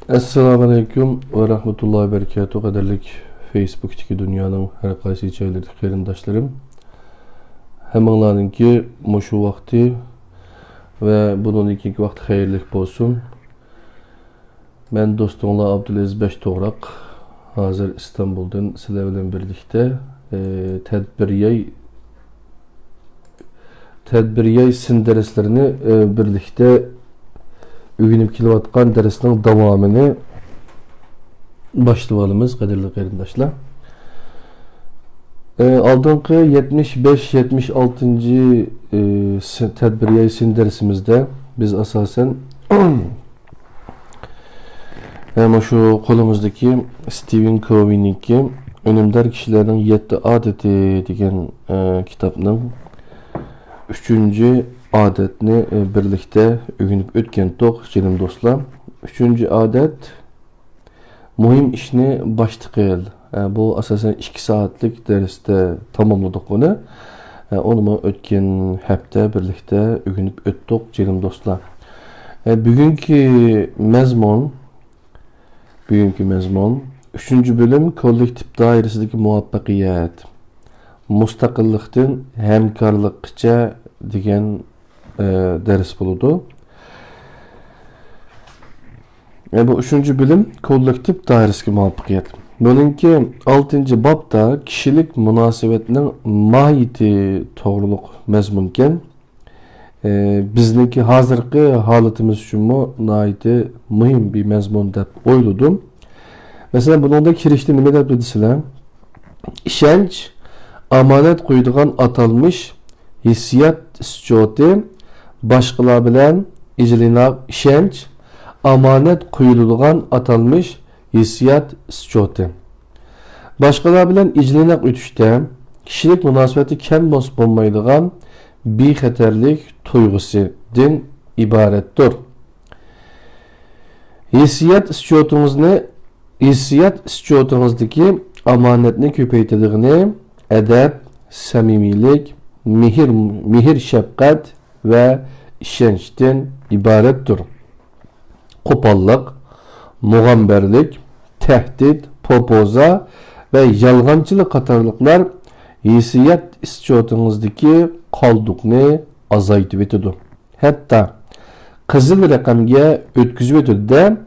Assalamu alaikum ve rahmetullahi ve berekatuhu. Kaderlik Facebook'taki dünyanın her qaysı çayları qarindaşlarım. Hemenlarınki moşu vakti ve bunun ikinci vakti hayırlık bolsun. Ben dostumla Abdülaziz Beş Toğrak hazır İstanbul'dan sizler bilen birlikte tedbiriyay sin derslerini birlikte öğrenip kilovatkan dersinin devamını başlayalımız kaderli qarindaşlar. Aldığınki 75-76. Tedbiriyay sin dersimizde biz asasen hem şu kolumuzdaki Stephen Covey'ninki Önümdar Kişilerin 7 Adeti degan kitapның 3. adetini birlikte öğrenip ötken toq canım dostlar. 3. adet muhim işni başta qil. Bu asasen 2 saatlik derste tamamladık onu. Onu ötken hafta birlikte öğrenip öttik canım dostlar. Bugünkü mezmun 3. bölüm kollektif dairesideki muvaffaqiyat. Mustaqillikten hemkarlıkça degan ders buludu. Bu 3. bölüm kollektif dairesideki muvaffaqiyat. Bununki 6. babda kişilik münasebetinin mahiyeti toğruluk mezmunken bizniki hazırki halatımız üçün nayeti mühim bir mezmun dep oyludum. Mesela bunun da kirişti nime dep dedisiler? İşenç, amanet koyduğun atalmış hissiyat istiyordu. Başkalar bilen iclinak işenç, amanet koyduğun atalmış hissiyat istiyordu. Başkalar bilen iclinak ötüşte kişilik münasebeti kem bos bulmaydıgan bir xeterlik tuygusu din ibarettir. Hissiyat istiyotunuzdaki amanetini köpeytediğini edep, samimilik, mihir şefkat ve işençten ibarettir. Kopallık, mugamberlik, tehdit, propoza ve yalgancılık katarlıklar hissiyat istiyotunuzdaki kaldıkını azaytıp etedi. Hatta kızıl rakamga ötküzüp etedi de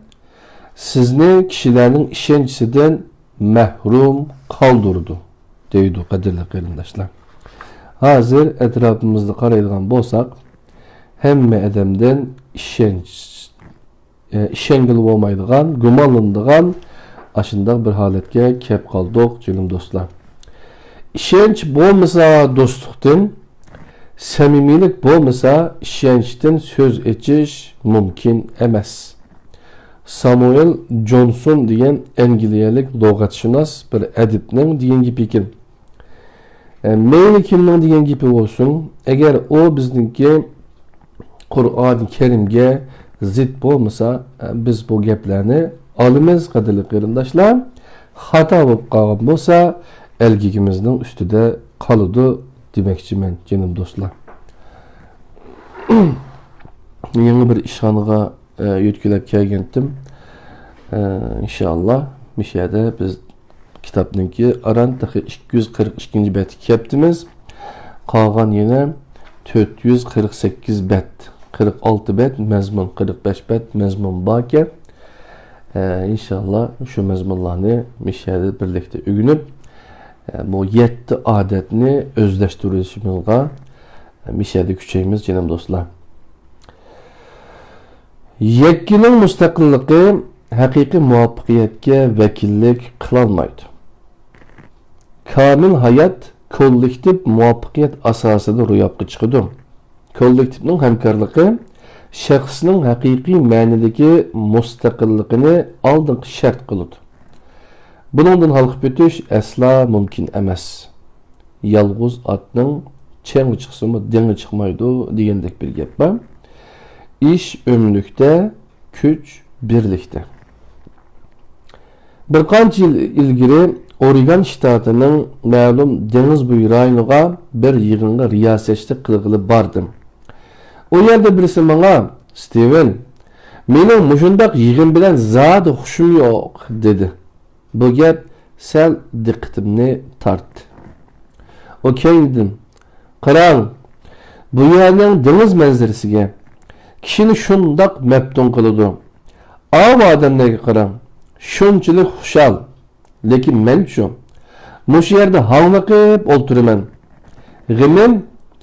sizni kişilerin işençisinden mehrum kaldırdı deydi kaderli qarindaşlar. Hazır etrafımızda qaraydigan bolsak hemme adamdan işengil bolmaydigan, gumanlandigan aşındaq bir halatga kep qaldık canım dostlar. İşenç bolmasa dostluktan, samimilik bolmasa işençten söz etiş mümkün emas. Samuel Johnson degan Angliyalik lug'atshunos bir adibning degan gapi ekan. Meyli kimning degan gapi bo'lsin, agar o bizniki Qur'oni Karimga zid bo'lmasa, biz bu gaplarni olamiz qadrli qarindoshlar. Xato bo'lib qolgan bo'lsa, elgigimizning ustida qoladi demoqchiman, canım dostlar. Yangi bir ishxonaga yetkilab kelgandim. İnşallah müşahede biz kitapnınki aran 242. bet keptimiz. Qalğan yine 448 bet, 46 bet mezmun, 45 bet mezmun bakir. İnşallah şu mezmunlarını müşahede birlikte öğünüp bu 7 adetini özleştirişimizga müşahede küçeyimiz canım dostlar. Yekkinin müstakilliği haqiqiy muvaffaqiyatga vakillik qilolmaydi. Kamil hayat kollektiv muvaffaqiyat asosida ro'yobga chiqadi. Kollektivning hamkorligi shaxsning haqiqiy ma'nodagi mustaqilligini oldingi shart qiladi. Buningdan halqib o'tish asla mumkin emas. Yolg'iz otning changi chiqsimi dengi chiqmaydi degandek bir gap bor. İş ömürlükte, güç birlikte. Bir yıl ilgili Oregon ştatının ma'lum deniz boyu rayoniga bir yig'inga riyosetchilik qilg'ili bordim. O yerde birisi bana, Steven, Mening mushundaq yig'in bilan zodi xushim yo'q, dedi. Bu gap sal diqqatimni tortdi. O keyin qarang, bu yerning dengiz manzarasiga kishini shundoq maftun qiladi. Av odamlarga qarang, shunchalik xushal, lekin men-chu mush yerda havliqib o'tiraman. G'imim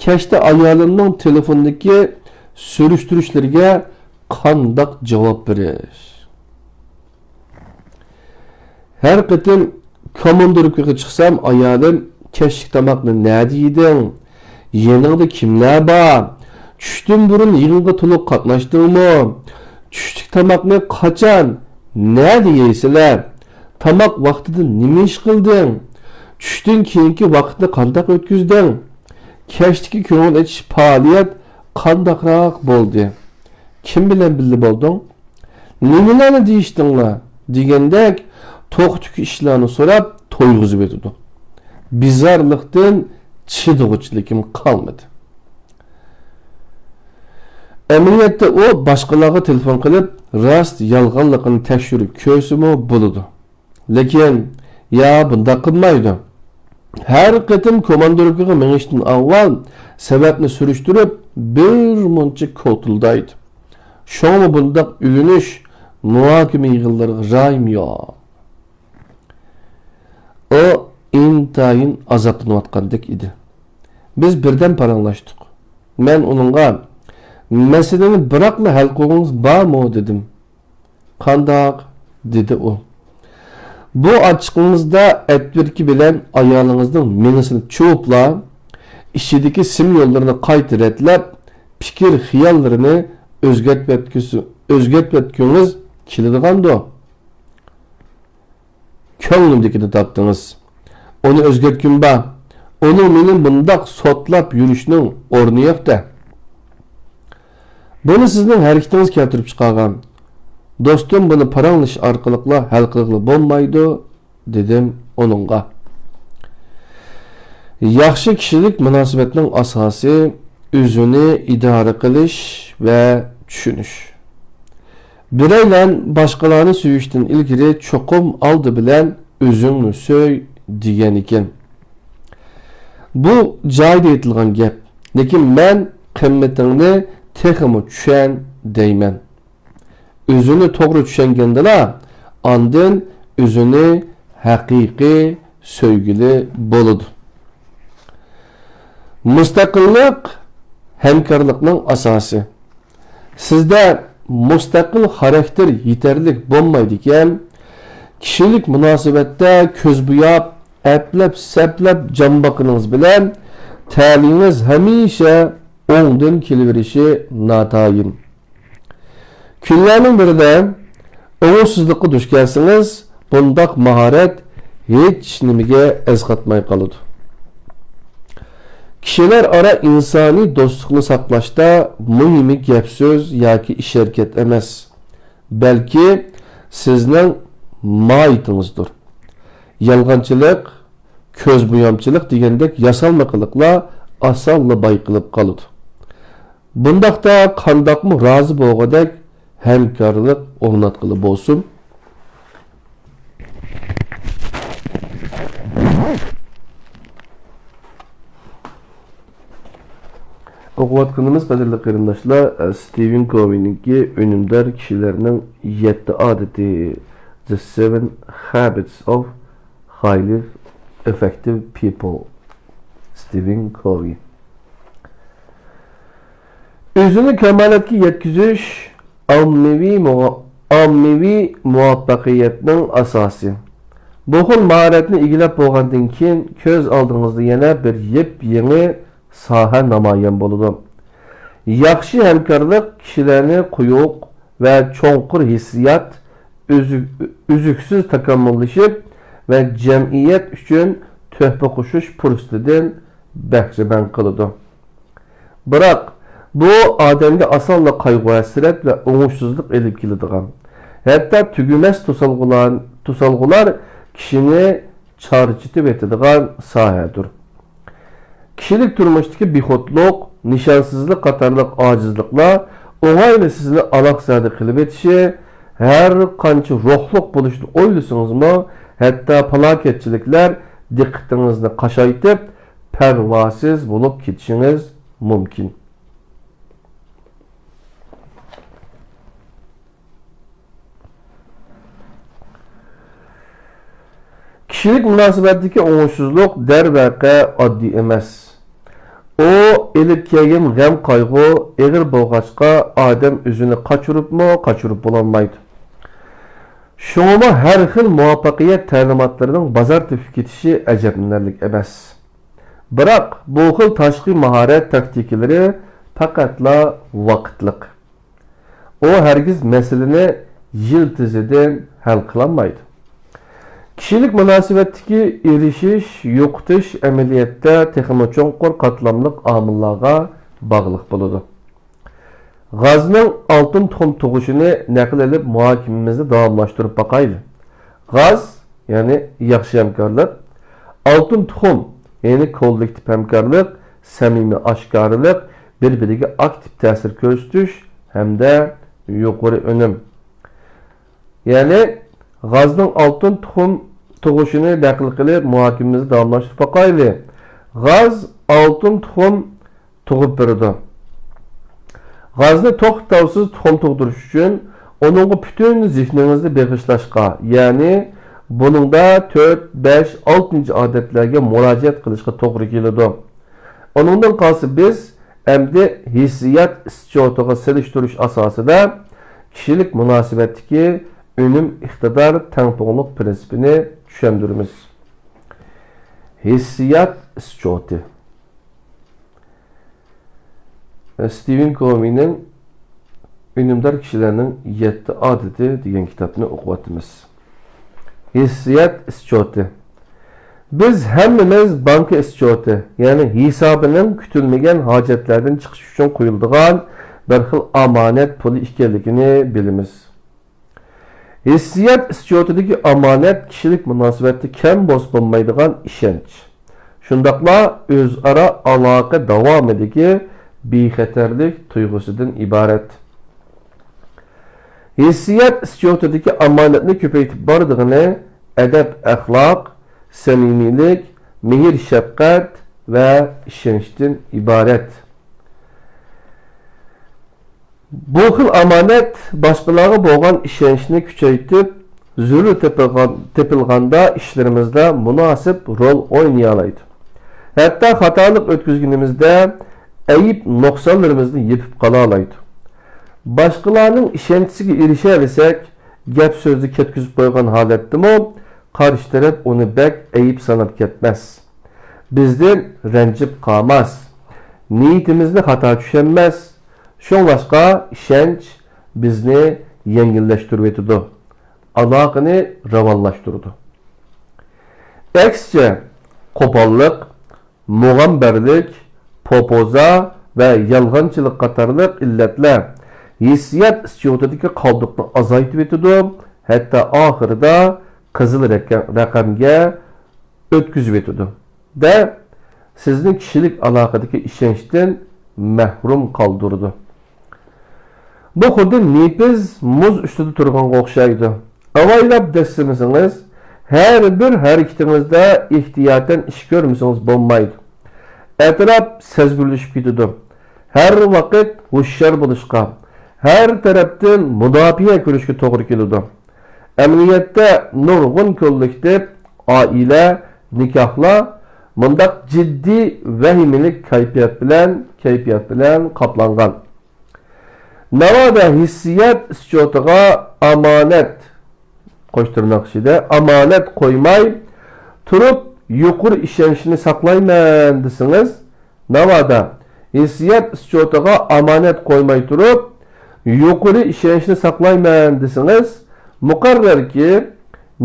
kechda ayolimning telefondagi surishtirishlarga qandoq javob berish. Her qitim komandorlikka chiqsam, ayolim kechki tomoqni nada yeding? Yaningda kimlar bor? Tushdan burun yig'inga to'liq qatnashdingmi? Tushlik tomoqni qachon, nada yeysizlar? Tomoq vaqtida nima ish qilding? Tushdan keyingi vaqtni qanday o'tkazding? Kechdagi ko'ngil achish faoliyat qandaqroq bo'ldi? Kim bilan birga bo'lding? Nimalarni deyishdinglar? Degandek to'xtuk ishlarni so'rab to'yg'izib o'tdi. Bizarlikdan chidag'uchilikim qolmadi. Amaliyotda o boshqalarga telefon qilib, rost yolg'onligini tekshirib ko'rsimi bo'ladi. Lekin ya bunda qilmaydi. Her qitim komandorlikka minishdan avval sababni surishtirib, bir muncha ko'tildaydi. Şoňa bundaq ügünüş muhakeme yığınlarına rayım yo'q. O intayin azaplanayotgandek idi. Biz birden paranlaştık. Men onunğa meseleni bırakma hal qılğınız barmı dedim. Qandaq dedi o. Bu açıqınızda etvirki bilen ayağınızdan menisini çoğupla, işideki sim yollarını qayta retlep, fikir xiyallarını özgetmetkiniz kiladigandı. Könglimdekini tapdınız. Onu özgetkin ba. Onu menin bundaq sotlap yürüşünün ornu yo'q da. Bunu sizning hareketiniz keltirib chiqargan. Dostum bunu paranglish orqali hal qilib bo'lmaydi, dedim onunğa. Yaxshi kishilik munosabatning asosi o'zini idora qilish va tushunish. Bireylen başkalarını suyuştan ilgili çokum aldı bilen özünü söy diyen iken. Bu cayda etilgan gap. Lekin men qimmatini teximi düşen deymen. Özünü to'g'ri tushangandala, andın özünü haqiqiy söygili bo'ladi. Mustaqillik hamkorlikning asosi. Sizda mustaqil xarakter yeterlik bo'lmaydigan, kishilik munosabatda ko'zbuyab, aplab-saplab jambaqingiz bilan ta'lingiz hamisha o'ngdan kelaverishi notayin. Kunlarning birida o'ngsizlikqa duch kelsangiz, bundaq mahorat hech nimaga ezqatmay qoladi. Kişiler ara insani dostlukni saqlashda muhimi gap so'z yoki ish hareket emas, balki sizning mayitingizdir. Yolg'onchilik, ko'zbuyamchilik degandek yasalma qiliqlar osonla bayqilib qoladi. Bundaqda qandaqmi rozi bo'lgandek hamkorlik o'rnatqili bo'lsin. Okuvatkanımız kadarıyla qarindoshlar, Stephen Covey'ninki önümdar kişilerinin 7 adeti, The 7 Habits of Highly Effective People. Stephen Covey. Özünü kemalatga yetkizish ommaviy muvaffaqiyatning asosi. Bu xil mahoratni egallab bo'lgandan keyin ko'z oldingizda yana bir yep-yangi soha namoyon bo'ladi. Yaxshi hamkorlik kishilarni quyuq va cho'nqur hissiyat uzuksiz takomillashib va jamiyat uchun tuhfa qo'shish fursatidan bahramand qiladi. Biroq bu odamga osonla qayg'u, hasrat va o'ngishsizlik elib keladigan, hatto tugumas to'salg'ular kishini charchitib etadigan sohadir. Kishilik turmushdagi bexodlik, nishonsizlik qatorliq ojizliklar oğayla sizni alaqsada qilib etishi, her qancha ruhluq bo'lishni o'ylasangizmi, hatto falokatchiliklar diqqatingizni qashaytib, parvosiz bo'lib ketishingiz mumkin. Kişilik münasebetdeki oңuşsuzluq dərvəqə addi emas. O, elib kelgan g'am qayg'u eg'ir bo'lg'achqa odam o'zini qochirib bo'lolmaydi. Shunga har xil muvaffaqiyat ta'limotlarining bozor tepib ketishi ajablanarlik emas. Biroq bu xil tashqi mahorat taktikalari faqatla vaqtliq. O hargiz masalani yil tizidan hal qilolmaydi. Kişilik münasebetdeki erişiş, yo'qotish amaliyotda texmi cho'nqur qatlamliq omillarga bog'liq bo'ladi. G'azning oltin tuxum tug'ishini naql elib muhokamamizni davomlashtirib boqaylik. G'az, ya'ni yaxshi hamkorlik, oltin tuxum, ya'ni kollektiv hamkorlik, samimiy oshkorlik, bir-biriga aktiv ta'sir ko'rsatish hamda yuqori unum. Ya'ni G'azning oltin tuxum tug'ishini naql qilib muhokamamizni davomlashtirib boqaylik. G'az oltin tuxum tug'ib berdi. G'azni to'xtovsiz tuxum tug'dirish uchun uningga butun zehningizni bag'ishlashga, ya'ni buningda 4, 5, 6 odatlarga murojaat qilishga to'g'ri keladi. Uningdan qolsa biz endi hissiyot istijotiga selishtirish asosida kishilik munosabatdagi önüm, iqtidar, tengpuğunluq prinsipini tushundiramiz. Hissiyat isjoti. Stephen Covey'nin Ünümdar Kişilerinin 7 Adeti degan kitobni o'qiyapmiz. Hissiyat isjoti. Biz hammamiz banka isjoti, ya'ni hisobining kutilmagan hojatlardan chiqish uchun qo'yiladigan bir xil omonat puli ekanligini bilamiz. Hissiyat isjotidagi omonat kishilik munosabatda kam bo'lmaydigan ishonch. Shundaqla o'zaro aloqa davomidagi bexatarlik tuyg'usidan iborat. Hissiyat isjotidagi omonatni ko'paytib bordig'ini adab, axloq, samimiylik, mehr, shafqat va ishonchdan iborat. Bu xil omonat boshqalarga bo'lgan ishonchni kuchaytirib, zarur tepilganda ishlarimizda munosib rol o'ynay oladi. Hatto xatolik o'tkazganimizda ayib nuqsonlarimizni yetib qola oladi. Boshqalarning ishonchiga erisha olsak, gap so'zni ketkizib qo'ygan holatdami, qarshi taraf uni bak ayib sanab ketmas. Bizdan ranjib qolmas. Niyatimizni xato tushunmas. Şunlaşqa ishonch bizni yengillashtirib etdi. Aloqani ravonlashtirdi. Aksicha, qo'pollik, mug'ambarlik, popoza va yolg'onchilik qatorliq illatlar hissiyat isjotidagi qoldiqni azaytib etdi, hatto oxirida qizil raqamga o'tkazib etdi. Da sizning kishilik aloqadagi ishonchdan mahrum qoldirdi. Bu xuddi nepiz muz ustida turganga o'xshaydi. Avaylab dastimisingiz, her bir harakatingizda ehtiyotan ish ko'rmasangiz bo'lmaydi. Atrof sezgirlashib ketadi. Har vaqt hushyor bo'lishga, har tarafdan mudofaa ko'rishga to'g'ri keladi. Amaliyotda nurg'un kollektiv, oila, nikohlar mundaq jiddiy vahimalik kayfiyat bilan qoplangan. Navada hissiyat isjotiga omonat qo'shtirnoq ichida omonat qo'ymay turib yuqori ishonchni saqlayman desangiz, navada hissiyat isjotiga omonat qo'ymay turib yuqori ishonchni saqlayman desangiz, muqarrarki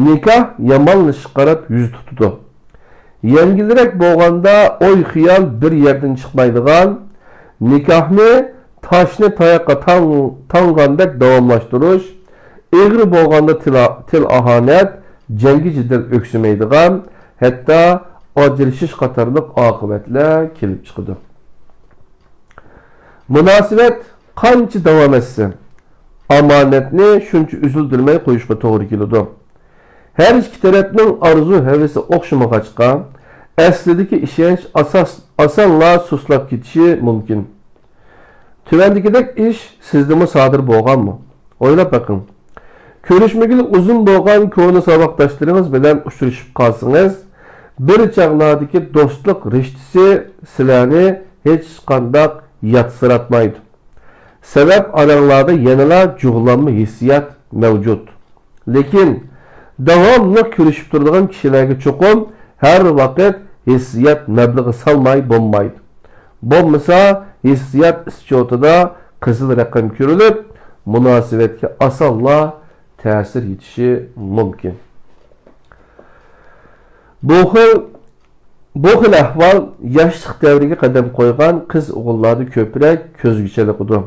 nikoh yomonlashishga qarab yuz tutadi. Yengilroq bo'lganda o'y xiyol bir yerdan chiqmaydigan, nikohni taşni tayoqqa tangandek davomlashtirish, egri bo'lganda til ahanat, jangi jidal o'ksimeydigan, hatto ajrashish qatorliq oqibatlar kelib chiqadi. Munosabat qancha davom etsa, amonatni shuncha uzildirmay qo'yishga to'g'ri keladi. Her iki tarafning arzu havesi o'xshamag'achqa, aslidagi ishonch osonla suslab ketishi mumkin. Tuvandagidek ish sizdimi sodir bo'lganmi? O'ylab baqing. Ko'rishmagili uzun bo'lgan ko'ngil saboqdoshlaringiz bilan uchrashib qolsangiz, bir chaqlardagi do'stlik rishtasi sizlarni hech qanday yatsiratmaydi. Sabab aranglarda yanala jug'lanma hissiyat mavjud. Lekin davomli ko'rishib turadigan kishilarga cho'qim har vaqt hissiyat mablag'i salmay bo'lmaydi. Bo'lmasa hissiyat ischotida qizil raqam ko'rilib, munosabatga osonla ta'sir etishi mumkin. Bu xil ahvol yoshlik davriga qadam qo'ygan qiz o'g'illarda ko'proq ko'zga chaliqadi.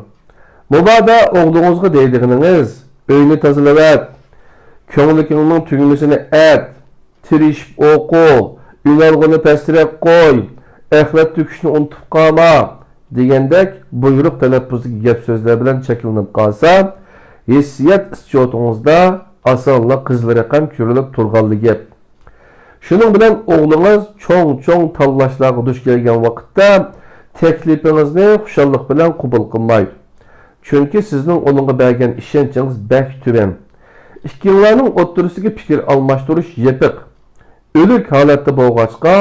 Mubodo o'g'lingizga deydiganingiz, uyni tozalab, ko'ngliningning tugmasini at, tirishib o'qi, uylarg'ini pastroq qo'y, axlat to'kishni unutib qolma degandek buyruq talaffuzdagi gap so'zlar bilan cheklanib qolsa, hissiyat ischyotingizda osonla qizil raqam ko'rilib turganligi gap. Shuning bilan o'g'lingiz cho'ng tanlashlarga duch kelgan vaqtda taklifingizni xushallik bilan qabul qilmaydi. Chunki sizning uningga bergan ishonchingiz bak tuban. Ikkilarning o'rtasiga fikr almashtirish yepiq. O'lik holatda bo'lg'achqa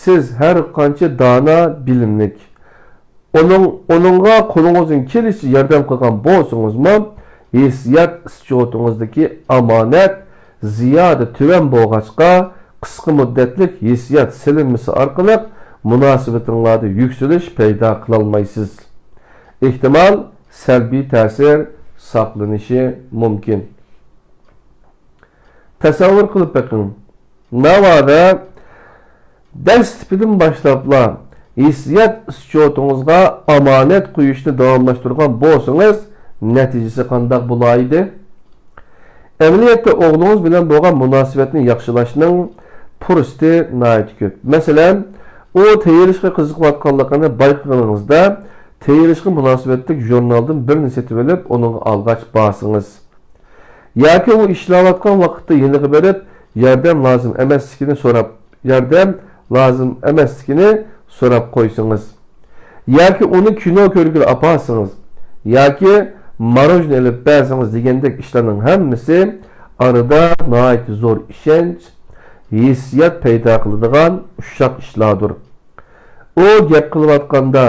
siz har qancha dona bilimlik onunga qo'lingizdan kelishi yordam qilgan bo'lsangizmi, hissiyat ischyotingizdagi amonat ziyoda tuvan bo'lg'achqa qisqa muddatlik hissiyat silinmasi orqali munosabatingizda yuksalish paydo qila olmaysiz. Ehtimol salbiy ta'sir saqlanishi mumkin. Tasavvur qilib bakın. Navada ders tipidan başlapla hissiyat ischyotingizga amonat qo'yishni davomlashtirgan bo'lsangiz, natijasi qanday bo'laydi? Amaliyotda o'g'lingiz bilan bo'lgan munosabatni yaxshilashning fursati nihoyat ko'p. Masalan, u tayyorishga qiziqayotganligini bayqaganingizda tayyorishga munosabatlik jurnaldan birini setib olib, uning alg'ach bosingiz. Yoki u ishlayotgan vaqtda yeniga berib, yordam emasligini so'rab qo'ysangiz. Yoki uni kino ko'rgili apasınız. Yoki marojni olib bersangiz degandek ishlarning hammasi arada nihoyat zo'r ishonch, hissiyat paydo qiladigan ushoq ishlardir. U gap qilayotganda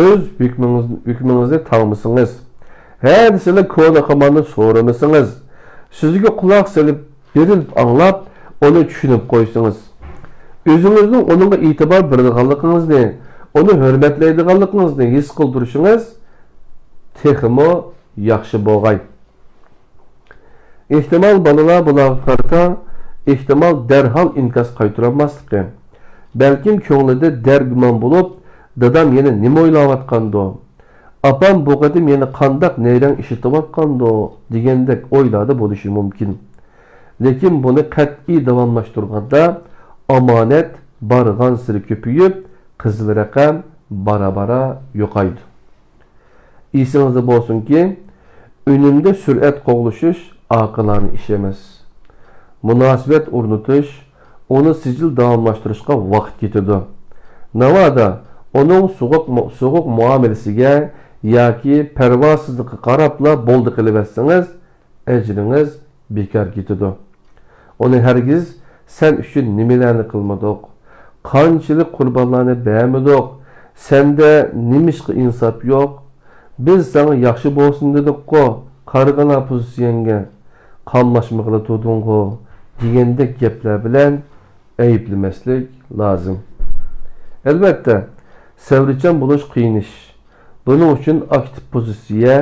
o'z hukmingizni tag'misingiz. Hadisini ko'na qamanni so'ramasangiz, sizga quloq solib, berilib anglab, onu tushunib qo'ysangiz. O'zingizning onunga e'tibor beradiganligingizni, onu hurmatlaydiganligingizni his qildirishingiz texmo yaxshi bo'lg'ay. Ehtimol bolalar bularga qarata ehtimol darhol inkas qaytarolmasligi. Balkim ko'nglida dargumon bo'lib, dadam yana nima o'ylayotgandi? Apam bu qadim yana qandaq neyran ishlatayotgandi degandek o'yladi bo'lishi mumkin. Lekin buni qat'iy davomlashtirganda amonat bargan siri ko'payib, qizil raqam bara-bara yo'qaydi. Esingizda bo'lsinki, önümde sürat qo'g'lishish aqllarning ishi emas. Munosabat o'rnatish, onu sijil davomlashtirishga vaqt ketadi. Navada onun so'g'uq muomalasiga yoki parvosizlikqa qarabla bo'ldi qilib ajringiz bekor ketadi. Onu hergiz sen uchun nimalarni qilmadik, qanchalik qurbonlarni bermadik, sende nimishqi insof yo'q. Biz sana yaxshi bo'lsin dedik-ku, qarg'ana pozitsiyanga qamlashmoqla turding-ku degandek gaplar bilan ayiblamaslik lozim. Albatta, savrichan bo'lish qiyin ish. Buning uchun aktiv pozitsiya,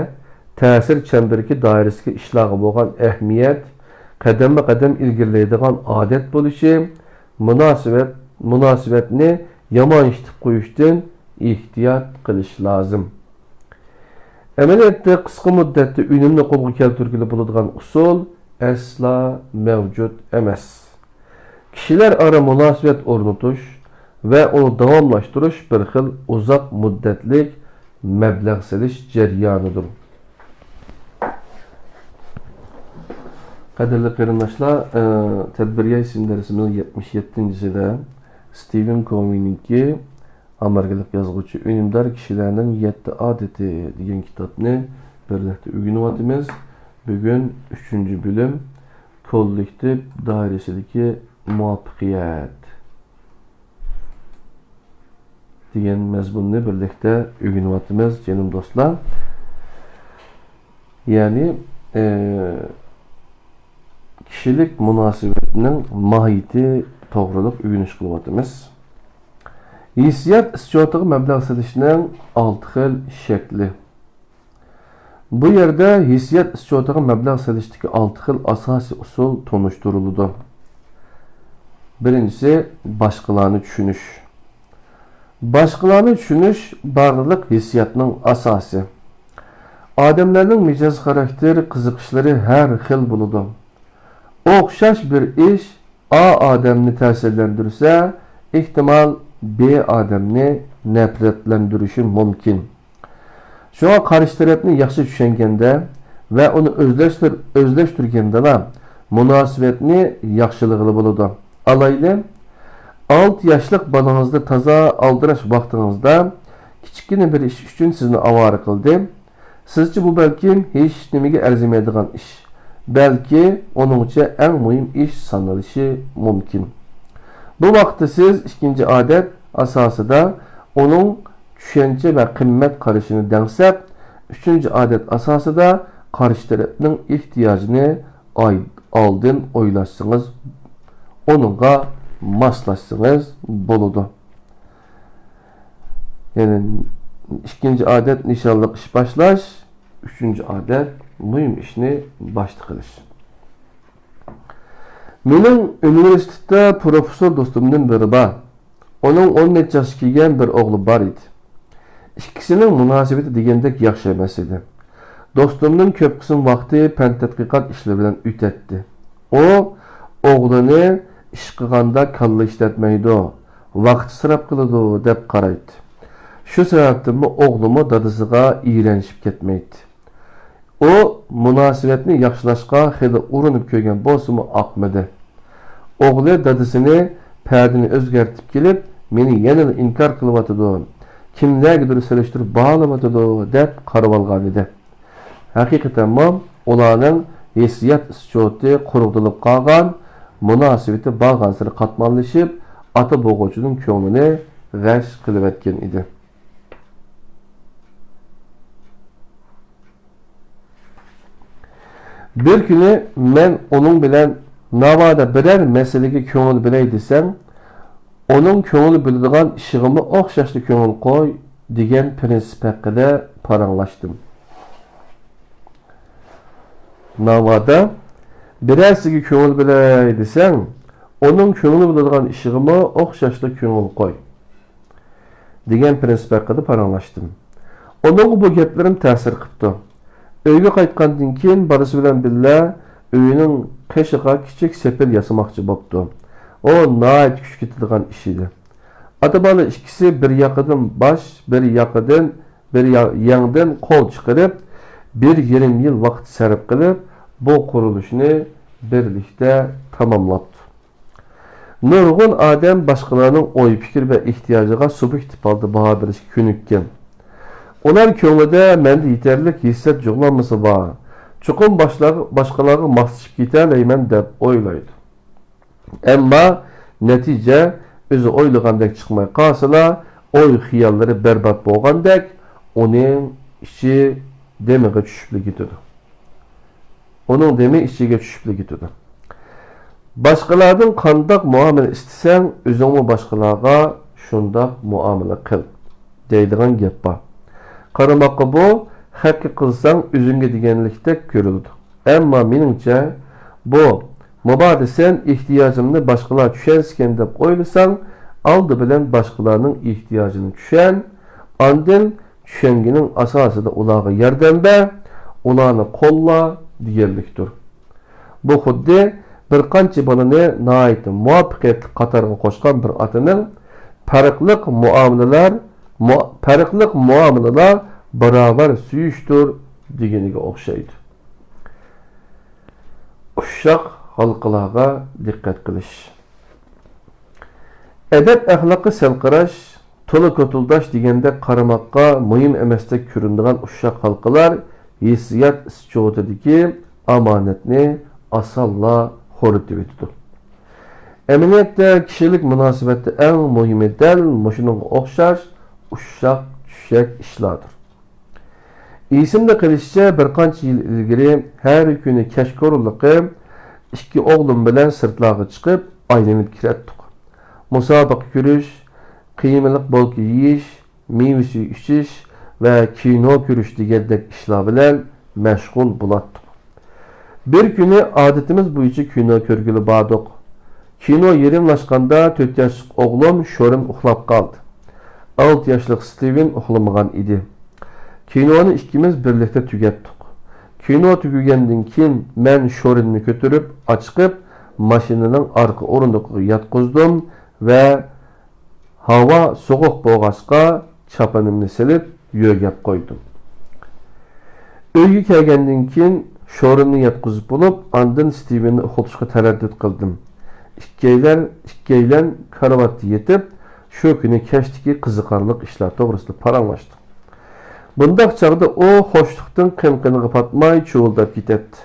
ta'sir chambariki doirasiga ishlarga bo'lgan ahamiyat, qadam-qadam ilgarilaydigan odat bo'lishi, munosabatni yomon ishitib qo'yishdan ehtiyot qilish lozim. Amaliyotda qisqa muddatda unumni qo'lga keltirgili bo'ladigan usul asla mavjud emas. Kishilar ara munosabat o'rnatish va uni davomlashtirish bir xil uzoq muddatlik məbləğ seliş jarayonidir. Qadirli qarindoshlar, tadbirga isim darsimizning 77-sida Stephen Covey'ninki Amerikalik yazgıcı Ünümdar Kişilerinin 7 Adeti degan kitobni birlikte o'rganyapmiz. Bugün 3. bölüm kollektiv dairesidagi muvaffaqiyat degan mazmunni birlikte o'rganyapmiz, canım dostlar. Yani kişilik münasebetinin mahiyeti to'g'riliq o'rganish qilyapmiz. Hissiyat istiyotiga mablag' solishning 6 xil shakli. Bu yerde hissiyat istiyotiga mablag' solishdagi 6 xil asosiy usul tonishtirildi. Birincisi, başkalarını tushunish. Başkalarını tushunish barliq hissiyatning asosi. Odamlarning mijoz xarakteri, qiziqishlari har xil bo'ladi. O'xshash bir ish A odamni ta'sirlantirsa, ehtimol B odamni nafratlantirishi mumkin. Shunga qarshi tarafni yaxshi tushunganda va uni o'zlashtirganda munosabatni yaxshilig'i bo'ladi. Alayli 6 yoshlik bolangizni toza aldirash vaqtingizda kichkina bir ish uchun sizni avora qildi. Sizcha bu balkim hech nimaga arzimaydigan ish. Belki onunca en mühim iş sanılışı mümkün. Bu vakti siz ikinci adet asası da onun düşünce ve kıymet karışını dengsep, üçüncü adet asası da karşı tarafının ihtiyacını aldın oylaşsınız, onunla maslaşsınız boludu. Yani ikinci adet nişanlık iş başlaş, üçüncü adet mühim işini başta qilish. Mening universitetda professor dostumdan biri bor. Onun 10 necha yoshga kelgan bir o'g'li bor edi. İkisining munosabati degandek yaxshi emas edi. Dostumning ko'p qism vaqti fan tadqiqot ishlari bilan o'tadi. O o'g'lini ish qilganda kalla ishlatmaydi, vaqt isrof qiladi deb qaraydi. Shu sababdan o'g'limi dadasiga iğrenishib ketmaydi. O munosabatni yaxshilashga xili urinib ko'rgan bo'lsa-mu aqmadi. O'g'li dadasini pardini o'zgartib kelib, meni yana inkor qilyotdi. Kimlargadir selishtirib bog'lamaydi deb qarab olgan edi. Haqiqatan ularning hissiyat ischoti quruqdilib qolgan, munosabati borgan sari qatmanlashib, ota bo'g'uvchining ko'nglini g'ash qilib o'tgan edi. Bir günü men onun bilen navada birer meselege köngül biley desem, onun köngül bildiğin işigimi o'xshashli köngül qo'y degan prinsip haqida paranglashdim. Navada birersiga köngül biley desem, onun köngül bildiğin işigimi o'xshashli köngül qo'y degan prinsip haqida paranglashdim. Onun bu gaplerim ta'sir qildi. Öyge qaytqandan keyin barisi bilan billa uyning qishiga kichik sepil yasamoqchi bo'pti. O nayt kuch ketadigan ish edi. Ota-bola ikkisi bir yoqidan bosh, bir yangdan qo'l chiqarib, 1,5 yil vaqt sarf qilib, bu qurilishni birlikda tamomlabdi. Nurg'un odam boshqalarning o'y fikr va ehtiyojiga subjektiv holda baho berishga ko'nikkan. Ular ko'nglida menda yetarlik hissiyat yo'qlanmasa bor. Chuqur boshqalarga moslashib ketalayman deb o'ylaydi. Ammo natija o'zi o'ylagandek chiqmay qolsa, o'y xiyollari barbod bo'lgandek, uning ichi demiga tushib ketadi. Uning demi ichiga tushib ketadi. Boshqalardan qandoq muomala istasang, o'zingmi boshqalarga shundoq muomala qil deydigan gap bor. Qaramoqqa bu haqqi qilsang o'zingga deganlikdek ko'riladi. Ammo meningcha bu mubada sen ehtiyojimni boshqalar tushunsin deb o'ylasang, oldi bilan boshqalarning ehtiyojini tushun, ondan tushungining asosida ularga yordam ber, ularni qo'lla deganlikdir. Bu xuddi bir qancha bolani nihoyat muvaffaqiyatli qatorga qo'shgan bir otaning farqli muomalalar barabar suyuştur degeniga o'xshaydi. Uşaq halqalarga diqqat qilish. Edep ahlakı selqirash, to'la ko'tildash deganda qaramoqqa muhim emasdek ko'rinadigan uşaq halqalar hissiyat ischodidagi amonatni osonla xo'ritib o'tadi. Emniyatda kishilik munosabatda eng muhimi dal shunga o'xshash uşaq tushak ishlardir. Esimde qilishicha bir qancha yil ilgari har kuni kashkorliqi ikki o'g'lim bilan sirtlarga chiqib aylanib kiratdik. Musobaqa ko'rish, qiymaliq bo'lki yeyish, meva suv ichish va kino ko'rish degandek ishlar bilan mashg'ul bo'lardik. Bir kuni odatimiz bo'yicha kino ko'rgili bordik. Kino yarimlashganda 4 yoshli o'g'lim sho'rim uxlab qoldi. 6 yoshli Steven uxlamagan edi. Kinoni ikkimiz birlikda tugatdik. Kino tugagandan keyin men sho'rimni ko'tarib, chiqib, mashinaning orqa o'rindiqqa yotqizdim va havo sovuq bo'lg'achqa chapanimni silib, yo'gab qo'ydim. Uyga kelgandan keyin sho'rimni yotqizib bo'lib, ondan Stevenni uxlatishga taraddud qildim. Ikkaylan karavotga yetib, shu kuni kashdagi qiziqarli ishlar to'g'risida paranglashdik. Bundaq chaqda o xo'shliqdan qinqiniga patmay cho'ldab ketdi.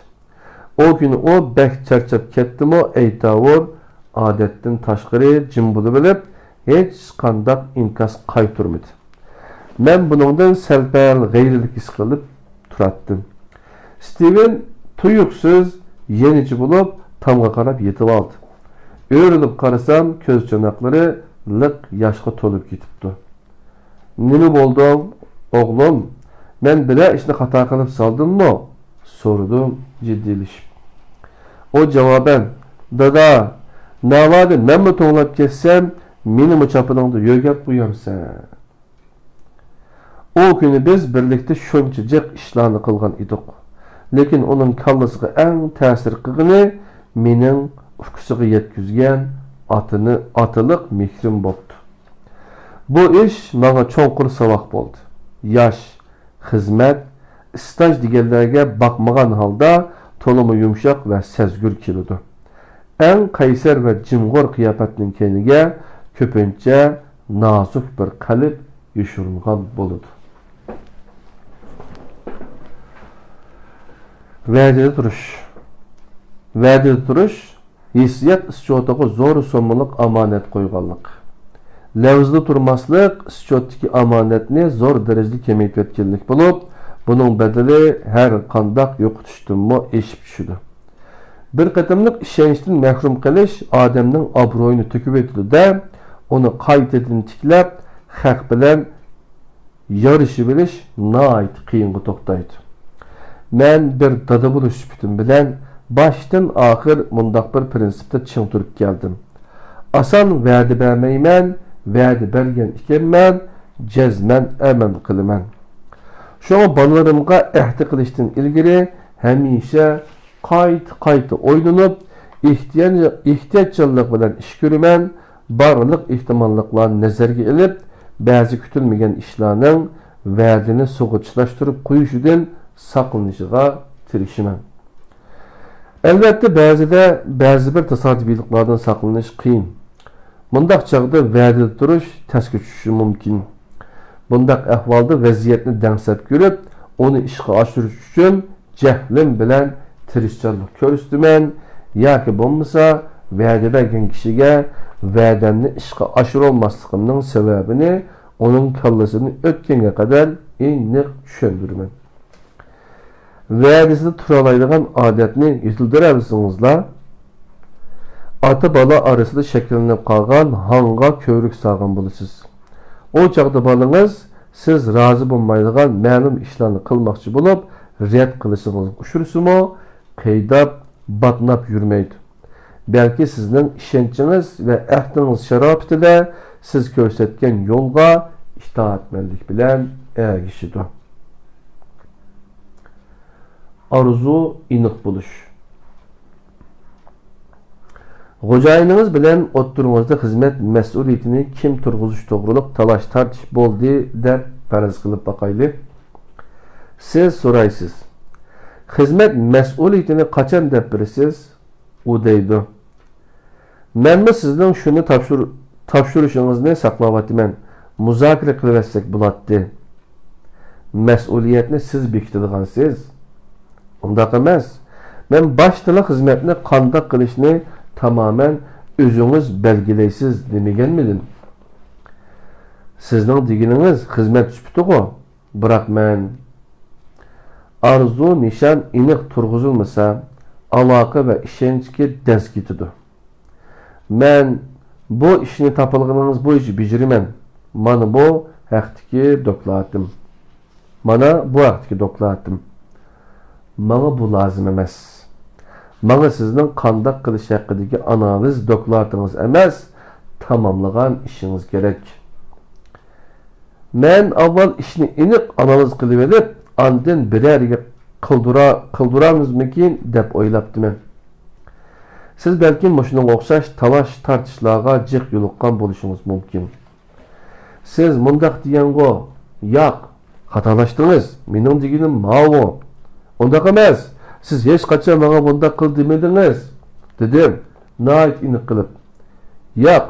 O kuni o bak charchab ketdimi, aytavur, odatdan tashqari jim bo'lib bilib, hech qanday inkas qaytarmadi. Men buningdan salpal g'ayrilik his qilib turatdim. Steven tuyuqsiz yenichi bo'lib tomga qarab yetib oldi. O'rilib qarasam, ko'z chanoqlari liq yoshga to'lib ketibdi. Nima bo'ldi? Oğlum, men bir ishni xato qilib soldimmi? So'radim jiddiylashib. O javoban, dada, navodi menmi to'g'lab ketsam, meni chopiningda yo'gab qo'yamsan. O kuni biz birlikda shuncha jiq ishlarni qilgan edik. Lekin uning kallasiga eng ta'sir qilgani mening ufkusiga yetkizgan otiliq mehrim bo'ldi. Bu ish menga cho'nqur savoq bo'ldi. Yaş, xizmat, staj deganlarga bakmagan holda to'limi yumshoq va sezgur keladi. Eng qaysar va jimg'or qiyofatning keyniga ko'pincha nozik bir qalb yoshirilgan bo'ladi. Va'dada turish, hissiyat ischodiga zo'r so'mliq omonat qo'yganlik. Lavzda turmaslik ischotdagi omonatni zo'r darajada kamaytayotganlik bo'lib, buning bedeli har qanday yo'qotishdanmi eshib tushadi. Bir qatimliq ishonchdan mahrum qilish odamning obro'yini to'kib o'tadi-da, uni qaytadan tiklab, haq bilan yarishib bilish nihoyat qiyinga to'xtaydi. Men bir dada bo'lish sifatim bilan boshdan oxir mundaq bir prinsipda ching turib keldim. Asan va'da bermayman, va'da bergan ekanman, jazman amal qilaman. Şoňa balalarimga ahdi qilishdan ilgari hamisha qayta o'ylanib, ehtiyotchanlik bilan ish ko'raman, barliq ehtimolliklarni nazarga ilib, ba'zi kutilmagan ishlarning va'dini sug'urchlashtirib qo'yishidan saqlanishiga tirishaman. Albatta ba'zi bir tasodifiyliklardan saqlanish qiyin. Bundaq chaqda va'dada turish tasga tushishi mumkin. Bundaq ahvolda vaziyatni dangsab ko'rib, uni ishga oshirish uchun jahlim bilan tirishchilik ko'rsataman, yoki bo'lmasa va'da bergan kishiga va'damni ishga oshira olmasligimning sababini uning kallasini o'tganga qadar aniq tushundiraman. Va'dasida tura oladigan odatni yetildira bilsangizlar, ota bola orasida shakllanib qolgan hanga ko'rik sog'in bo'lasiz. O chaqda bolangiz siz rozi bo'lmaydigan ma'lum ishlarni qilmoqchi bo'lib, rad qilishingiz uchursimi, qaydab, batnab yurmaydi. Balki sizning ishonchingiz va ahdingiz sharoitida siz ko'rsatgan yo'lga itoatmanlik bilan ergishidi. Arzu iniq bo'lish. Xo'jayiningiz bilan o'ttiringizda xizmat mas'uliyatini kim turg'izish to'g'riliq talash tartish bo'ldi deb farz qilib boqaylik. Siz so'raysiz, xizmat mas'uliyatini qachon deb berasiz? U deydi, menmi sizning shuni topshirishingizni saqlayapman, muzokara qilaversak bo'ladi. Mas'uliyatni siz bekitadigansiz. Undaq emas. Men baştala xizmatni qanday qilishni tamamen o'zingiz belgilaysiz demaganmidim. Sizning deganiniz xizmat sufiti-ku. Biroq men arzu, nishon aniq turg'izilmasa, aloqa va ishonchga daz ketadi. Men bu ishni topilganingiz bo'yicha bejiraman. Mana bu haqdagi dokladim. Mana bu lazım emas. Mana sizning qanday qilish haqidagi analiz dokladingiz emas, tamamlagan ishingiz kerak. Men avval ishni aniq analiz qilib edib, andin birariga qildiramizmikin deb o'ylabdiman. Siz balki shunga o'xshash talash tartishlarga jiq yo'liqqan bo'lishingiz mumkin. Siz mundaq degango, yo'q, xatolashdingiz. Mening deganim ma'vo. Undaq emas. Siz hech qachon menga bundaq qil demedingiz. Dedim, nayt aniq qilib. Yo'q,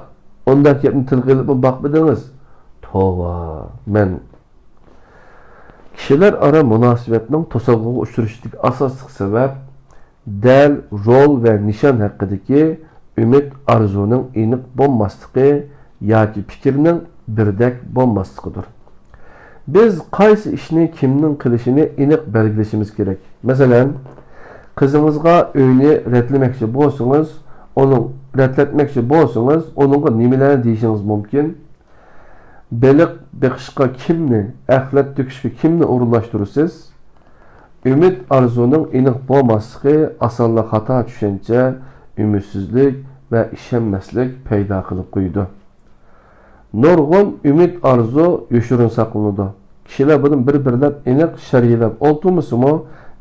undaq gapni til qilib boqmadingiz. Tova, men kishilar ara munosabatning to'sqinga uchrashining asosiy sabab dal rol va nishon haqidagi umid arzuning aniq bo'lmasligi yoki fikrning birdek bo'lmasligidir. Biz qaysi ishni kimning qilishini aniq belgilashimiz kerak. Masalan, qizingizga uyni retlamoqchi bo'lsangiz, onunga nimalarni deyishingiz mumkin? Beliq beqishqa kimni, axlat to'kishga kimni o'rinlashtirasiz? Umid arzuning aniq bo'lmasligi asonla xato tushuncha, umidsizlik va ishonmaslik paydo qilib qo'ydi. Nurg'un umid arzu yoshirin saqlanadi. Kishilar buni bir-birlab aniq sharhlab oltirmasimi,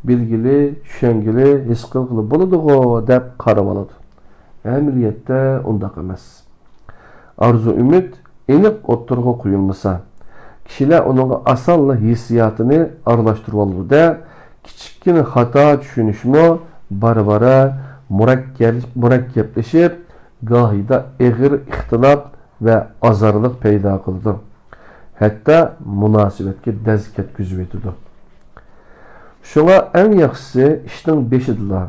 bilgili, tushungili, his qilib bo'ladi-ku deb qarab oladi. Amaliyotda undaq emas. Arzu umid aniq o'ttirg'a qo'yilmasa, kishilar uning asonla hissiyotini aralashtirib oladi. Kichikgina xato tushunishmi barbara murakkablashib, gohida ig'ir ixtilof ve azarlık paydo qildi. Hatta munosabatga daz ketkizib etdi. Shunga eng yaxshisi ishning beshidila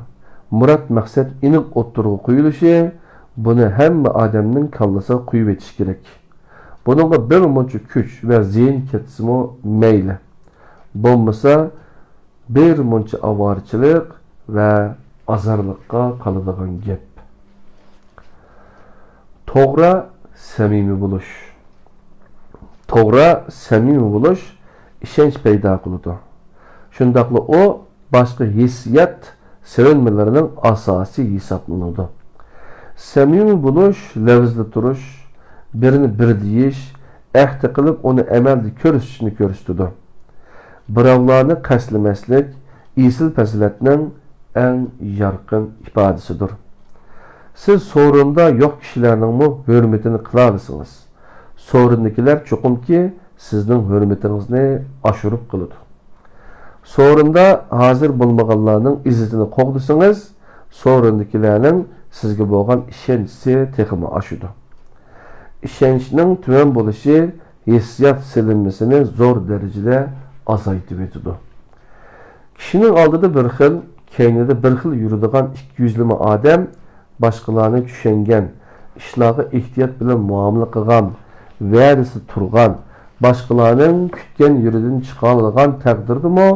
murad maqsad aniq o'ttirg'a qo'yilishi, buni hamma odamning kallasiga qo'yib etish kerak. Buningga bir muncha kuch va zihin ketsimi mayli. Bo'lmasa bir muncha avorchilik va azarlıkka qoladigan gap. To'g'ri samimi bo'lish ishonch paydo qiladi. Shundaqla o boshqa hissiyat sevinmalarining asosiy hisoblanadi. Samimi bo'lish, lavzda turish, birini bir deyish, ahd qilib uni amalda ko'rsatishni ko'rsatadi. Birovlarni qasdlamaslik isil fazilatning eng yorqin ifodasidir. Siz sorunda yo'q kishilarning hurmatini qilasizsiz. Sorundagilar cho'qimki sizning hurmatingizni oshirib qiladi. Sorunda hozir bo'lmaganlarning izzatini qo'g'disangiz, sorundagilarning sizga bo'lgan ishonchi texmi oshadi. Ishonchning tuvan bo'lishi hissiyot silinmasini zo'r darajada azaytib etadi. Kishining oldida bir xil, keynida bir xil yuradigan ikki yuzlama odam başqalarını tushungan, ishlarga ehtiyot bilan muomala qilgan, va'dasi turgan, başqalarning kutgan yuridan chiqa olgan taqdirdami,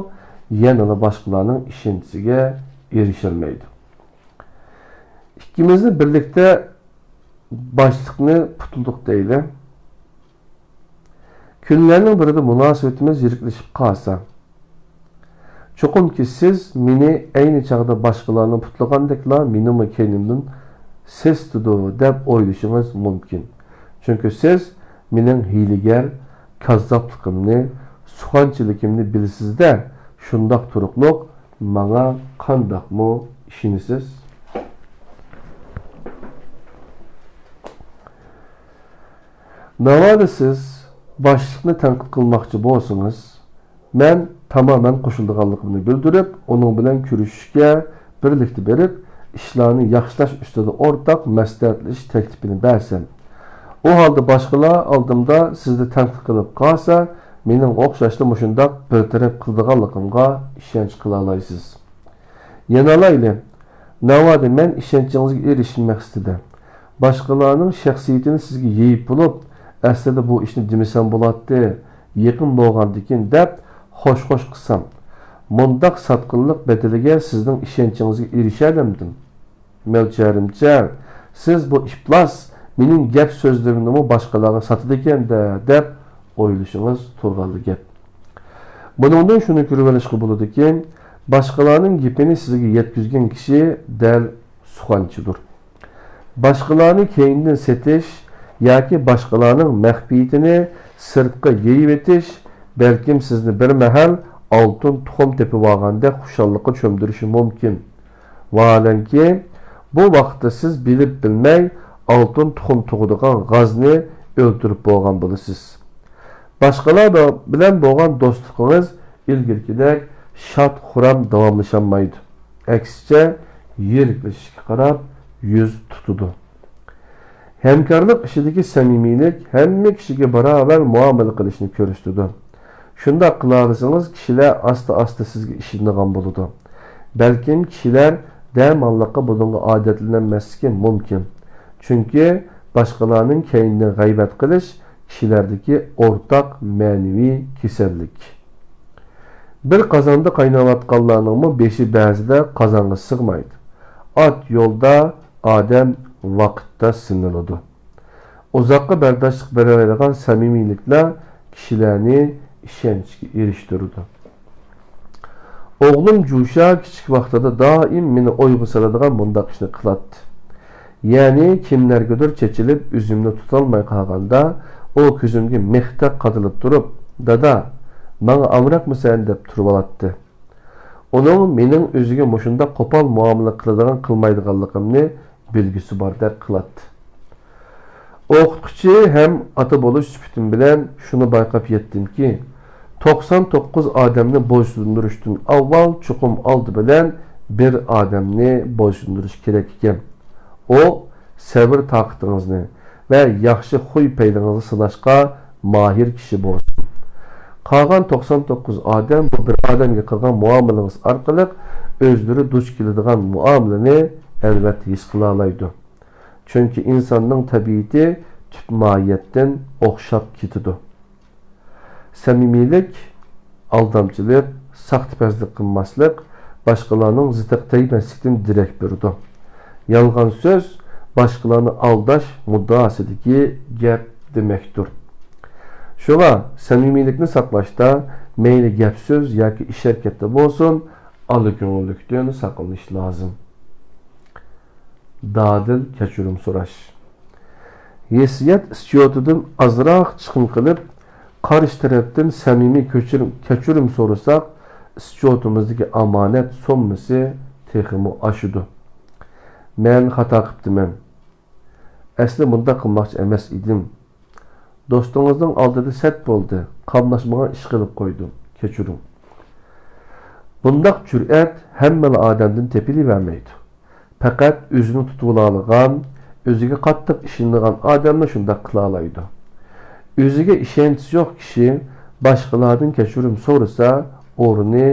yana başqalarning ishonchiga erishilmaydi. İkimizni birlikda boshliqni tutulduq deyli. Kunlarning birida munosabatimiz yiriklashib qolsa, cho'qimki siz meni ayni chog'da boshqalarni putlagandekla menimi keynimdan sesdidu deb o'ylashingiz mumkin. Chunki siz mening hiylagar, kazzobligimni, suxanchiligimni bilsizda, shundoq turuqliq menga qandoqmi ishonasiz? Navoda siz boshliqni tanqid qilmoqchi bo'lsangiz, Men tamamen qo'shilganligimni bildirib, onun bilan ko'rishishga birlikda berib, ishlarni yaxshilash ustida o'rtaq maslahatlashish taklifini bersam. O halda boshqalar oldimda sizni tanqid qilib qolsa, mening o'xshashli mushundaq bir taraf qildiganligimga ishonch qila olasiz. Yana olayli, navada men ishonchingizni erishishni maqsadida boshqalarning shaxsiyatini sizga yeyib bo'lib, aslida bu ishni demasam bo'ladi, yaqin bo'lgandikin deb xo'sh-xo'sh qilsam, mundaq satqinlik bedeliga sizning ishonchingizni erishalamdim. Melcharimcha, siz bu iflos mening gap so'zlarimni boshqalarga sotadi ekan-da deb o'ylashingiz turganli gap. Buningdan shuni ko'rib olishga bo'ladiki, boshqalarning gapini sizga yetkazgan kishi dal suxanchidir. Boshqalarni keyindan setish yoki boshqalarning maxfiyatini sirtqa yeyib etish balkim sizni bir mahal oltin tuxum tepib olganda xushallikqa cho'mdirishi mumkin. Vaholanki, bu vaqtda siz bilib bilmay oltin tuxum tug'adigan g'azni o'ldirib bo'lgan bo'lasiz. Boshqalar bilan bo'lgan do'stligingiz ilgirkidek shod xuram davomlashamaydi. Aksicha, yiriklashishga qarab yuz tutadi. Hamkorlik ishidagi samimiylik hamma kishiga barobar muomala qilishni ko'rsatadi. Shunda qilarsangiz kishilar asta-asta sizga ishonadigan bo'ladi. Balkim kishilar damalliqqa bunga odatlanmasligi mumkin. Chunki boshqalarning keyindan g'aybat qilish kishilardagi o'rtaq ma'naviy kasallik. Bir qozonda qaynayotganlarning beshi ba'zida qozonga sig'maydi. Ot yo'lda, odam vaqtda siniladi. Uzoqqa bardoshlik beradigan samimiyliklar kishilarni ishonchga erishtiradi. O'g'lim Jusha kichik vaqtida doim meni o'yga soladigan bundaq ishni qiladi. Ya'ni kimlargadir chechilib o'zimni tutolmay qolganda, o ko'zimga mexta qadilib turib, "Dada, menga amraqmisan?" deb turib oladi. Onun mening o'ziga mushunda qo'pol muomala qiladigan qilmaydiganligimni belgisi bor deb qiladi. O'qituvchi ham ota bo'lish sifatim bilan shuni bayqab yetdimki, 99 odamni bo'ysundurishdan avval chuqum oldi bilan bir odamni bo'ysundirish kerak ekan. O sabr toqatingizni va yaxshi xuy paylingizni sinashga mahir kishi bo'lsin. Qolgan 99 odam bu bir odamga qilgan muomalangiz orqali o'zlari duch keladigan muomalani albatta his qila oladi. Chunki insonning tabiati tub mohiyatdan o'xshab ketadi. Samimiylik, aldamchilik, saxtapazlik qilmaslik boshqalarning zitiq tegmaslikdan darak beradi. Yolg'on so'z boshqalarni aldash muddaosidagi gap demakdir. Shunga samimiylikni saqlashda mayli gap so'z yoki ish harakatda bo'lsin, alıko'ngillikdan saqlanish lozim. Dadil kechirim so'rash. Hissiyat istiyotidan azroq chiqim qilib, qarshi tarafdan samimiy kechirim so'rasak, istiyotimizdagi omonat summasi texmi oshidi. Men xato qilibman. Asli bunda qilmoqchi emas edim. Do'stingizning oldida sat bo'ldi. Qamlashmagan ish qilib qo'ydim. Kechiring. Bundaq jur'at hamma odamdan tepilavermaydi. Faqat o'zini tutib oladigan, o'ziga qattiq ishonadigan odamlar shunday qila oladi. O'ziga ishonchi yo'q kishi boshqalardan kechirim so'rasa, o'rni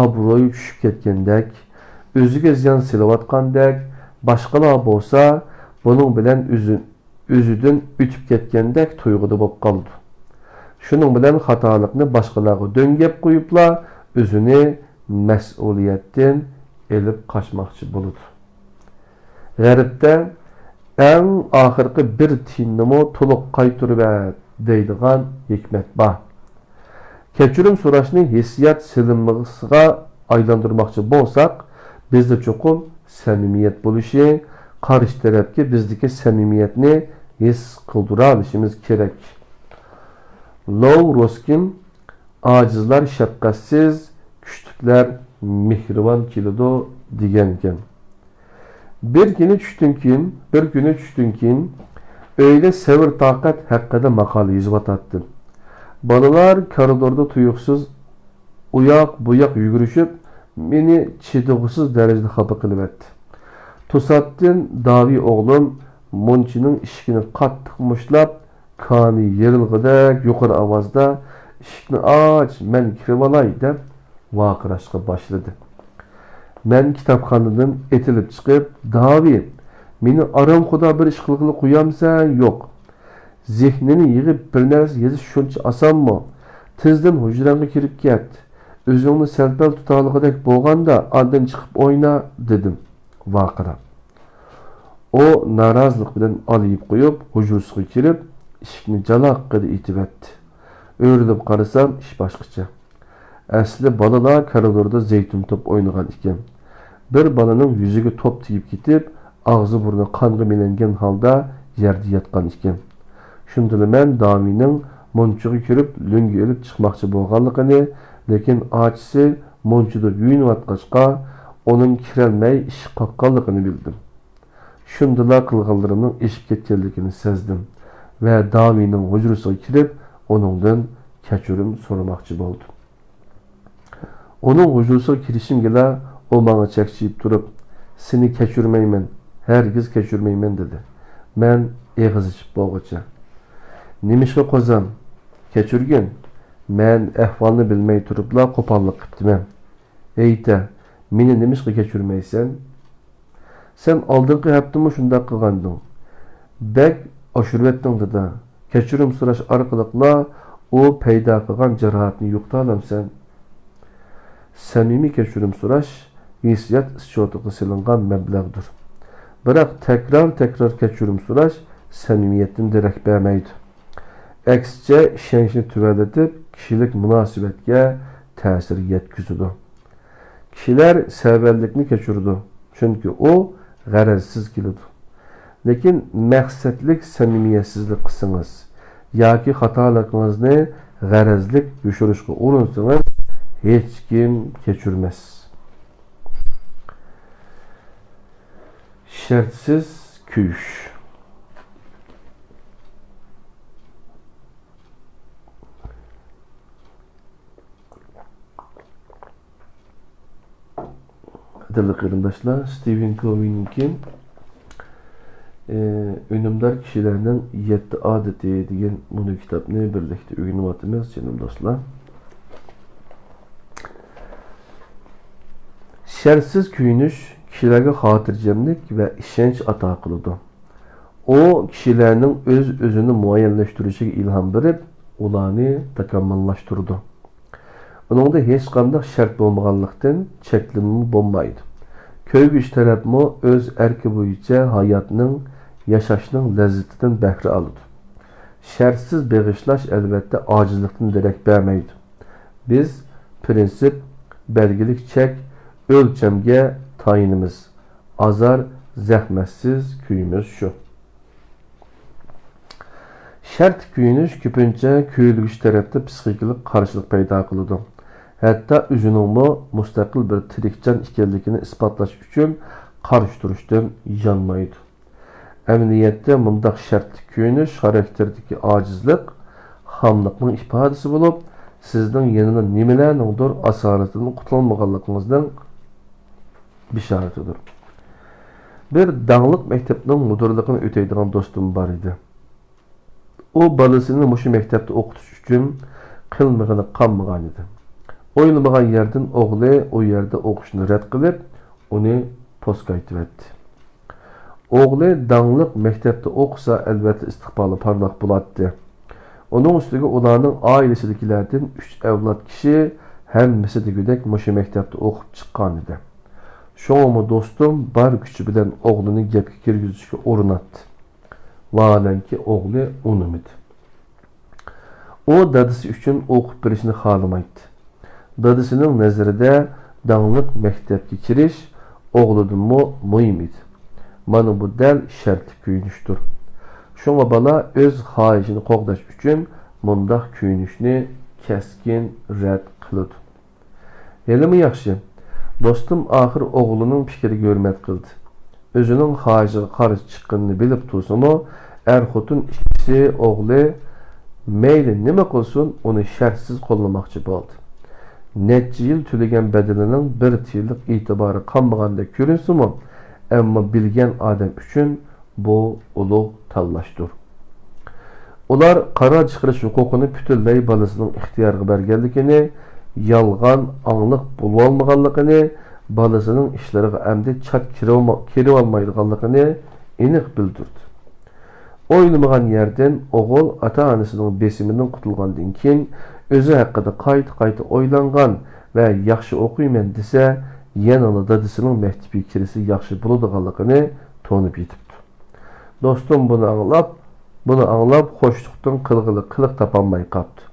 obro'yi tushib ketgandek, o'ziga ziyon silayotgandek, boshqalar bo'lsa, buning bilan o'zidan o'tib ketgandek tuyg'uda bo'lib qoldi. Shuning bilan xatolikni boshqalarga do'ngab qo'yiblar, o'zini mas'uliyatdan elib qochmoqchi bo'ladi. G'arbda eng oxirgi bir tiyinni to'liq qaytarib deydigan hikmat bor. Kechirim so'rashni hissiyat silinmasiga aylantirmoqchi bo'lsak, bizda cho'qim samimiyat bo'lishi, qarshi tarafga bizdagi samimiyatni his qildira olishimiz kerak. Lov Roskin ojizlar shafqatsiz, kuchliklar mehribon keladi degan ekan. Bir kuni tushdan keyin öyle sabr toqat haqida maqola yozib o'tdim. Bolalar koridorda tuyuqsiz bu yoq yugurishib, meni chidog'siz darajada xafa qilib etdi. To'satdan Davi o'g'lim munchining eshigini qattiq mushlab, qoni yerilg'idek yuqori ovozda "Eshikni och, men kirib olay" deb vaqirashga boshladi. Men kitobxonadan etilib chiqib, "Davi, meni aram xudo bir ish qilg'ili qo'yamsan, yo'q. Zehnini yig'ib bir narsa yozish shuncha osonmi? Tezdan hujrangga kirib ket. O'zingni salpal tutolg'idek bo'lganda, ondan chiqib o'yna" dedim vaqirab. O norozilik bilan olib qo'yib, hujurasiga kirib, eshikni jaloqqida etib etdi. O'rilib qarasam, ish boshqacha. Asli bolalar koridorda zaytun top o'ynagan ekan. Bir bolaning yuziga top tegib ketib, og'zi burni qonga milangan holda yerda yotgan ekan. Shunda men Davining munchiga kirib, lungi olib chiqmoqchi bo'lganligini, lekin ochisi munchida yuyinayotgachqa, uning kirolmay ish qoqqanligini bildim. Shundalar qilganlarimning eshib ketganligini sezdim va Davining hujrasiga kirib, uningdan kechirim so'ramoqchi bo'ldim. Uning hujrasiga kirishimgila o menga chekchiyib turib, "Seni kechirmayman, hargiz kechirmayman" dedi. Men eg'iz ichib bo'lg'icha, "Nimishqa qo'zam? Kechirgin. Men ahvolni bilmay turibla qo'pollik qilibman. Ayta, meni nimishqa kechirmaysan? Sen oldingi haftami shunday qilganding. Bek oshirvetding" dedi. "Kechirim so'rash orqali u paydo qilgan jarohatni yo'qota olamsan." Samimiy kechirim so'rash hissiyot ischotiga silingan mablag'dir. Biroq takror kechirim so'rash samimiyatdan darak bermaydi. Aksicha ishonchni tuvalatib, kishilik munosabatga ta'sir yetkazadi. Kishilar savallikni kechirdi, chunki u g'arazsiz keladi. Lekin maqsadlik samimiyatsizlik qilsangiz yoki xatolig'ingizni g'arazlik yo'shirishga urinsangiz, hech kim kechirmas. Shartsiz kuyish. Qadrli qarindoshlar, Stephen Covey'ninki Önümdar kişilerinin 7 adeti degan bunu kitobni birlikda o'rganyapmiz, canım do'stlar. Shartsiz kuyinish kishilarga xotirjamlik va ishonch ato qiladi. O kishilarning o'z-o'zini muayyanlashtirishiga ilhom berib, ularni takomillashtiradi. Uningda hech qanday shart bo'lmaganlikdan cheklanma bo'lmaydi. Ko'ygish tarafmi o'z erki bo'yicha hayotning, yashashning lazzatidan bahra oladi. Shartsiz beg'ishlash albatta ojizlikdan darak bermaydi. Biz prinsip, belgilik chek, o'lchamga tayinimiz. Azar, zahmatsiz kuyimiz shu. Shart kuyinish ko'pincha kuyilgish tarafda psixikalik qarshilik paydo qiladi. Hatto o'zining mustaqil bir tirikchan ekanligini isbotlash uchun qarshi turishdan yonmaydi. Amaliyotda bundaq shartli kuyinish xarakterdagi ojizlik, xamliqning ifodasi bo'lib, sizning yanada nimalarningdir asoratidan qutulmaganligingizning bishoratidir. Bir dağlıq məktəbinin müdürlüğünü ötəydiğən dostum var idi. O balasını muşu məktəbdə oxutuş üçün qılmığını qanmıgan idi. Oynamağan yerdən oğlu o yerdə oxuşunu rədd qılıb, onu poska etib etdi. Oğlu dağlıq məktəbdə oxusa əlbəttə istiqbalı parlaq bulatdı. Onun üstüge onların ailesidekilerden 3 evlat kişi həmmisi de güdək muşu məktəbdə oxub çıxqan idi. Şoğumu dostum bar gücü bilen oğlunu gepki girgizişke ornattı. Valen ki oğlu onun idi. O dadısı üçün oxub birişini xalamaydı. Dadısının nəzərində dağlıq məktəbki kiriş oğludun mühim idi. Mana bu dəl şərtli kuyunuşdur. Şoňa bala öz xahişini qoğdaş üçün mundaq kuyunuşni keskin rədd qılıdı. Elimi yaxşı. Dostum axır oğlunun fikri görmət qıldı. Özünün xahişiga qarşı çıqqanını bilib tursunmu, er-xotun ikisi oğlu meyli nima qılsın onu şərtsiz qollamakçı boldu. neçe yıl tülegen bedelinin bir tiyillik itibarı kalmaganda körünsümü, emma bilgen adam üçün bu ulu tallaşdır. Ular karar çıkarış hukukunu bütünley balısının ihtiyarı bergenlikini, yalgan, anlık bulu almaganlıkını, balısının işleriga emdi çat kiri almaydıganlıkını enik bildirdi. Oylamagan yerden oğul ata-anasının besiminden kutulgandan keyin özü hakkında qayta oylangan ve yaxşı okuyman dese, yanılı dadısının mektebi kirisi yaxşı buluduğanlıkını tonup yetipti. Dostum bunu anlap hoşluktan kılık tapanmay kaptı.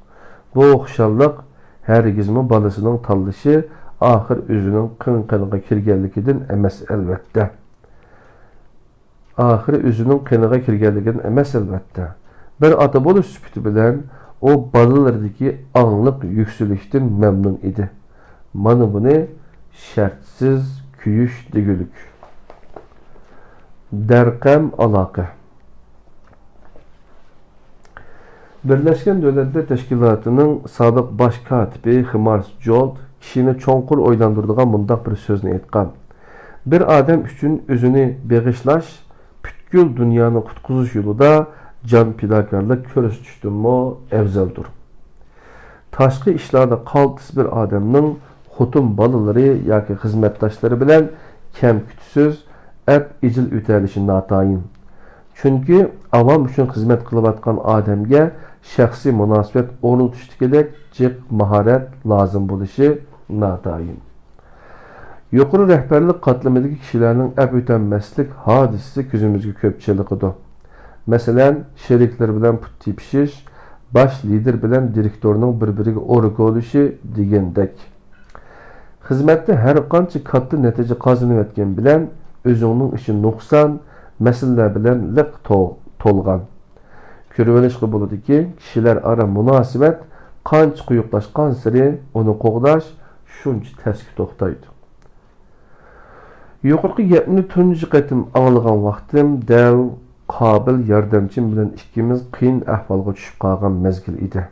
Bu oxşallık hergizmi balısının tallışı ahir özünün qın-qınıga kirgenlikidin emas elbette. Ahiri özünün qınıga kirgenliginin emas elbette. Bir ata boluş süpütü bilen o balalardaki anlık yüksülüşten memnun idi. Mana bunu şartsız küyüş digülük. Derqam alaqı. Birleşken Devletler Teşkilatı'nın sabiq baş katibi Himars Jolt kişini çonqur oylandırdıgan mundaq bir sözünü etqan. Bir adam üçün özünü beğişlaş, pütkül dünyanın kutkuzuş yolunda can pidakarlık körüş düştünmü evzeldir. Taşqı işlarda qaltis bir adamның xotun balaları yoki xizmatdaşları bilen kem kütsüz, ep icil ötəlişi natayın. Çünkü avam üçün xizmat qılıb atqan adamga şəxsi münasibət ornatışdagidek jiq maharet lazım buluşu natayın. Yuqori rəhbərlik qatlamidagi kishilarning ep ötənməslik hadisesi közümüzge köpçiliqidir. Məsələn, şerikler bilen put tepişiş, baş lider bilen direktorning bir-biriga o'rik oluşu degendek. Xizmatda har qancha katta natija qozonib etgan bilen özünün işi nuqsan, meseleler bilen liq tolgan. Körüvelişki buludu ki, kişiler ara münasibet qancha quyuqlaşqan siri onu qoğdaş şuncha təski toxtaydı. Yuqorqi gapni tunji qatim anglagan vaqtim dal qabil yordamchim bilan ikkimiz qiyin ahvolga tushib qolgan mezgil edi.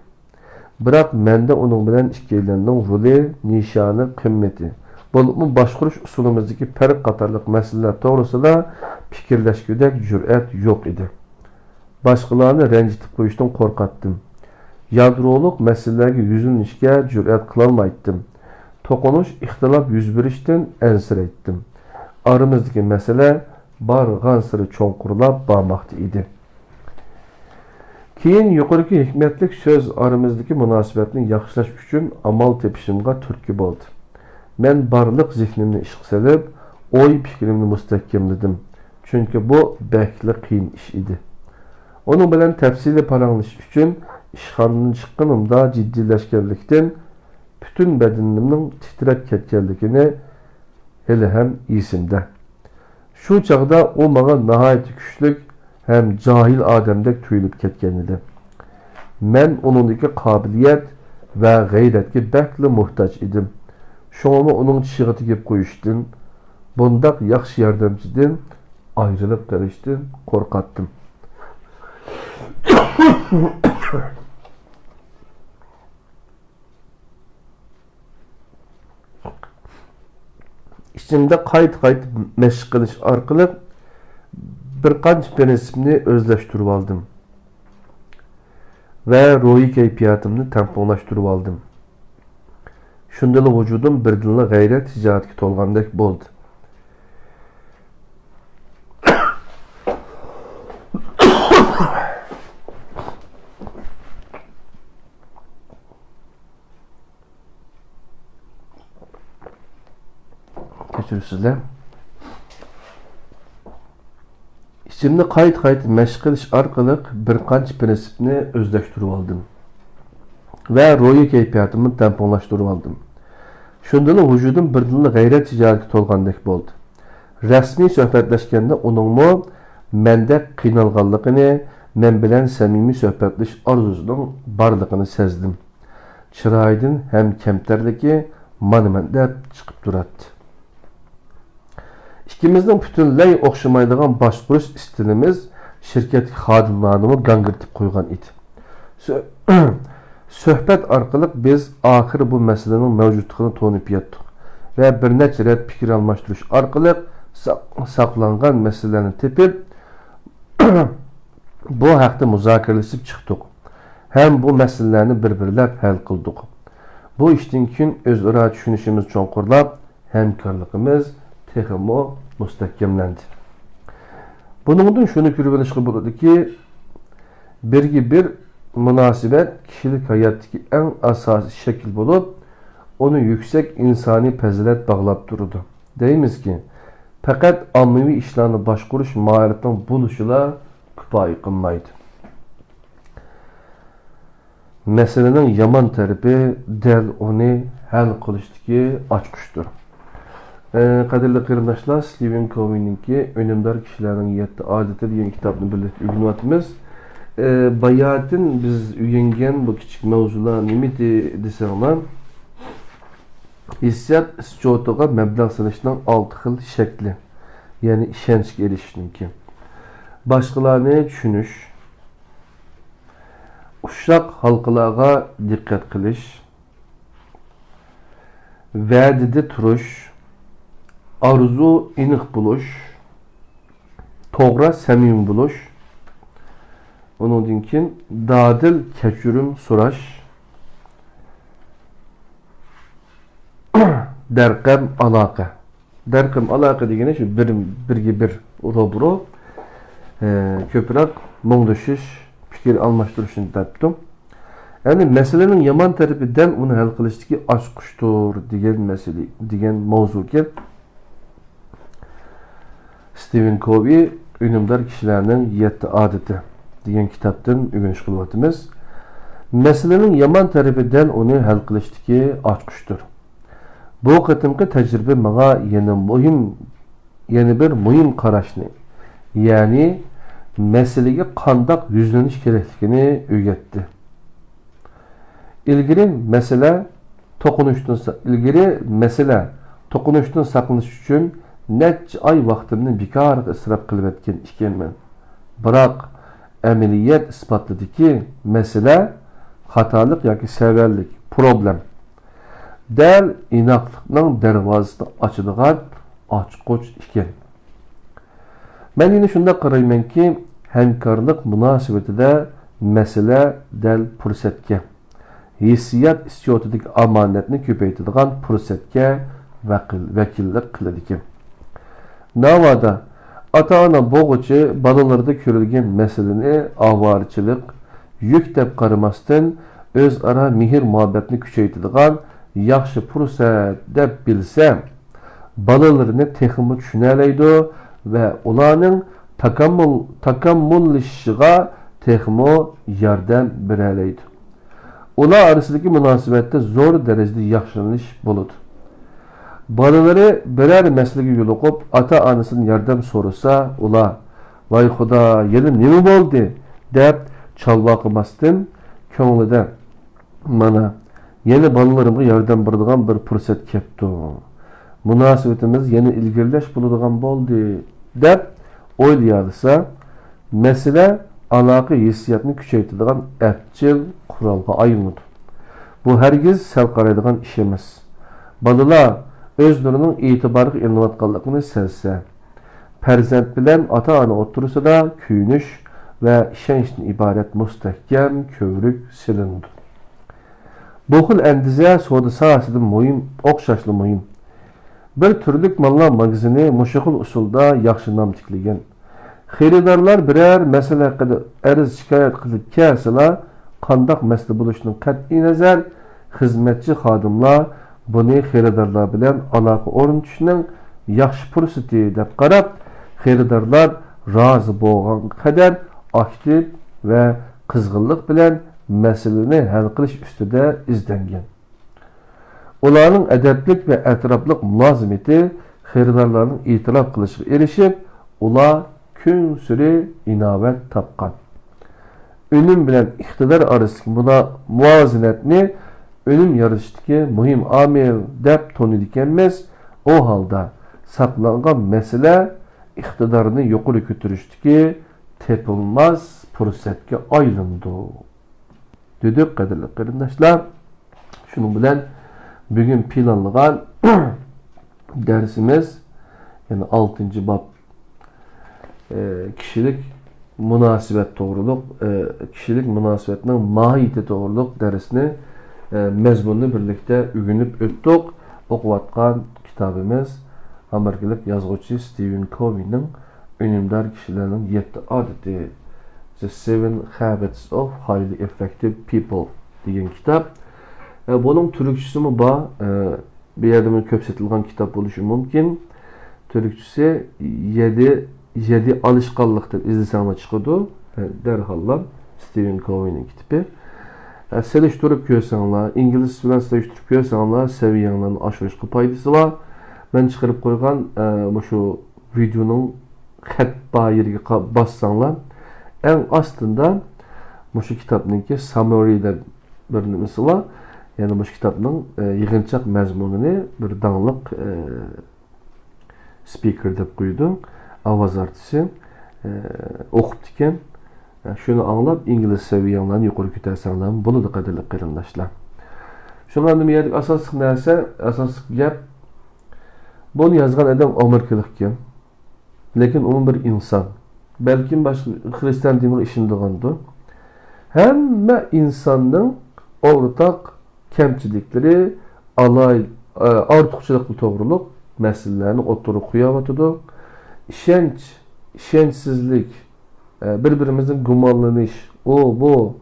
Biroq menda uning bilan ikkilanning roli, nishoni, qimmati, bo'libmi boshqarish usulimizdagi farq qatorliq masalalar to'g'risida fikrlashgudek jur'at yo'q edi. Boshqalarni ranjitib qo'yishdan qo'rqatdim. Yadroliq masalalarga yuzinishga jur'at qilolmaydim. To'qinish, ixtilof yuz berishdan ansiraydim. Aramızdaki mesele barğan sırı çoğunqurlab barmaqda idi. Keyin yuqorqi hikmetlik söz aramızdaki münasibetini yaxşılash üçün amal tepişimga turtki bo'ldi. Men barliq zihnimni ishqa salib, oy fikrimni mustahkamladim. Chunki bu bakli qiyin ish edi. Onun bilan tafsili paranglish üçün ishxonadan chiqqanimda jiddiylashganlikdan bütün bedenimning titrab ketganligini hali ham esimde. Şu çağda o mağa nihayet güçlük hem cahil adamdek tuyulup ketken idi. Men onundaki kabiliyet ve gayretki bekli muhtaç idim. Şoğumu onun çiğiti gibi koyuştum. Bundak yaxşı yardımcıdım. Ayrılıp karıştım. Korkattım. İçimde qayt meşq qilish orqali bir qancha prinsipni o'zlashtirib oldim va ruhiy kayfiyatimni tampонlashtirib oldim. Shundala vujudim birdinla g'ayrat tijoratga to'lgandek bo'ldi. Keçirsizler. İçimde qayt meşq qilish orqali bir qancha prinsipni o'zlashtirib oldim va ruhiy kayfiyatimni tampонlashtirib oldim. Shundala vujudim birdinla g'ayrat tijoratga to'lgandek bo'ldi. Rasmiy suhbatlashganda uningmi menda qiynalganligini, men bilan samimiy suhbatlash orzusining borligini sezdim. Chiroyidan ham kamtarligi mana chiqib turadi. İkimizden bütünley okşamaydıgan başvuruş istilimiz şirket xodimlarini gangirtib qo'ygan edi. Söhbət arqılıq biz axır bu məsələnin mövcudluğunu tonib yetdik və bir neçə rət fikir almashtırış arqılıq saqlanğan məsələni tepib bu haqda müzakirələşib çıxdıq. Həm bu məsələni bir-birləb həll qıldıq. Bu işdən kin özara düşünüşümüz çonqurlab, həmkarlığımız texmo müstəhkəmləndi. Bunundan şunu görülüşü buladı ki, bir münasibət kişilik hayattaki en asasi şekil bulup, onu yüksek insani pəzilət bağlab dururdu. Deyimiz ki, fəqət ammavi işlerini başquruş mahirətdən buluşula küpayi qılmaydı. Meselenin yaman tərəfi dəl onu həll qılışdaki açqışdır. Qadirli qeyrindaşlar, Stephen Covey'ninki Önümdar Kişilerin Yetti Adeti diyen kitabını birlikte ülgünatımız. Bayatın biz üyengen bu küçük mevzular nimeti deseğler hissiyat istiyotuğa meblağ sanışından 6 xil şekli, yani işençki erişinki. Başkalarını düşünüş, uşak halkılağa dikkat kılış, vədidi turuş, arzu iniq buluş, toğra səmim buluş, onun dinkin dadil keçürüm suraş, derqəm alaqa. Derqəm alaqa degene şu bir robro köpürək muңduşuş fikir almashtırışını tapdım. Yani meselenin yaman tərəfindən onu həll qilishki açqışdır degen mesele, degen mavzu ki Stephen Covey Önümdar Kişilerinin Yetti Adeti degan kitaptan ögünüş qılıyatımız. Meselenin yaman tərəfindən onu həll qilishki açqışdır. Bu qıtımqı təcrübə mənə yeni bir mühim qaraşını, yani meseleye qandaq yüzleniş gerekligini öğretti. İlgili mesele toqunuşdan saqlanish üçün neçə ay vaxtımni bekar israf qilib etgan ekanman. Biroq amaliyat isbotladı ki, mesele xatolik yoki savallik, problem. Dal inoqlikning darvozasini ochadigan ochqoch ekan. Ben yine şunda qarayman ki, həmkarlıq münasibətində mesele dal fursatga, hissiyat istiyotidagi amonatni ko'paytiradigan fursatga vakillik qiladi ekan. Navada ata-ona bo'g'ichi balalarda ko'rilgan masalani avorichilik, yuk deb qaramasdan o'zaro mehr-muhabbatni kuchaytiradigan yaxshi fursat deb bilsa, balalarini texmi tushunalaydi ve ularning takammullashishig'a texmo yordam beralaydi. Ular arasidagi munosabatda zo'r darajada yaxshilanish bo'ladi. Bolalari biror masalaga yo'liqib, ota-onasidan yordam so'rasa, ular "Voy Xudo, yana nima bo'ldi?" deb chalvoqmasdan ko'nglida "Mana, yana bolalarimga yordam beradigan bir fursat kelibdi. Munosabatimiz yana ilgirlash bo'ladigan bo'ldi" deb o'ylayolsa, mesele aloqa hissiyatni kuchaytiradigan apchil qurolga aylanadi. Bu hargiz sal qaraydigan ish emas. Bolalar o'zlarining e'tiboriga ilinayotganligini sezsa, farzand bilan ota-ona o'tirisida kuyinish va ishonchdan iborat mustahkam ko'vrik silindi. Bu xil andiza savdo sohasida o'xshashli muhim. Bir türlük mallar magazini muşakıl usulda yaxşı nam tikligen. Xeridorlar birer mesele hakkında ariz şikayet qilib kelsalar, qandaq mesele buluşunun qat'iy nazar xizmetçi xodimlar buni xeridorlar bilan aloqa o'rnatishning yaxshi fursati deb qarab, xeridorlar rozi bo'lgan qadar aktiv va qizg'inlik bilan meseleni hal qilish ustida izlangan. Ularning adablik ve etraflık mülazimeti xeridorlarning e'tirof qilishiga erishib, ular kun suri inovat topgan. Önüm bilan iqtidor orasidagi muvozanatni önüm yaratishdagi muhim omil deb taniydiganmiz. O holda saqlangan masala iqtidorni yuqori ko'tarishdagi tepilmaz fursatga aylandi. dedik kadirli qarindaşlar. Şunun bilen bugün planlanan dersimiz yani 6. bab kişilik münasebet doğruluk, kişilik münasebetinin mahiyeti doğruluk dersini mezmununu birlikte ügünüp öttük. Okuvatkan kitabımız Amerikalık yazgıcı Stephen Covey'nin Önümdar kişilerin 7 adeti, The 7 Habits of Highly Effective People degan kitap. Bunun Türkçesi mi ba? Bir yerde mi köpsetilgan kitap oluşu mümkün. Türkçesi 7 alışkanlıktır. İzlesene çıkıdı. Derhallar Stephen Covey'nin kitabı. Seliştirip görsenler, İngiliz bilen seliştirip görsenler, seviyenlerin aşırı paydası var. Ben çıkarıp koygan şu videonun xət bayırı bassanlar, en aslında şu kitabınki summary bir nimesi var. Yani bu kitabın yığınçaq məzmununu bir dağınlıq speaker deb qoydu. Avaz artisti oxub diken. Şunu anlap İngiliz seviyenlerini yukarı kütərsanlar, bunu da qadirli qarindaşlar. Şundan da yedik asaslık nəysə, asaslık gap. Bunu yazgan adam Amerikalık kim? Lekin onun bir insan. Belki başka Hristiyan dininin işinde oldu. Hem insanın ortak kemçilikleri, alay, artıqçılıklı doğruluk meselelerini oturup kuyavatıdı. İşençsizlik, birbirimizin gumanlanış, bu,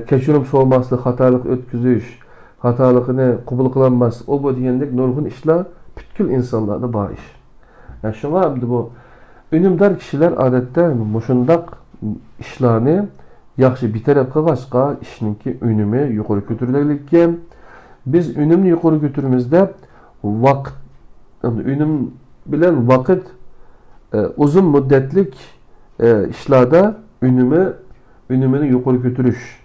keçirim soğumaslı, hatalık ötküzüş, hatalıkını kubul kılanmaz, bu diyendek nurgun işler bütkül insanlarda var iş. Yani şuna bu önümdar kişiler adette muşundak işlerini yaxşı biterep kılgaçka işininki önümü yukarı götürülebilirken biz önümünü yukarı götürümüzde vakit, önüm bilen vakit uzun müddetlik işlerde önümünü yukarı götürüş.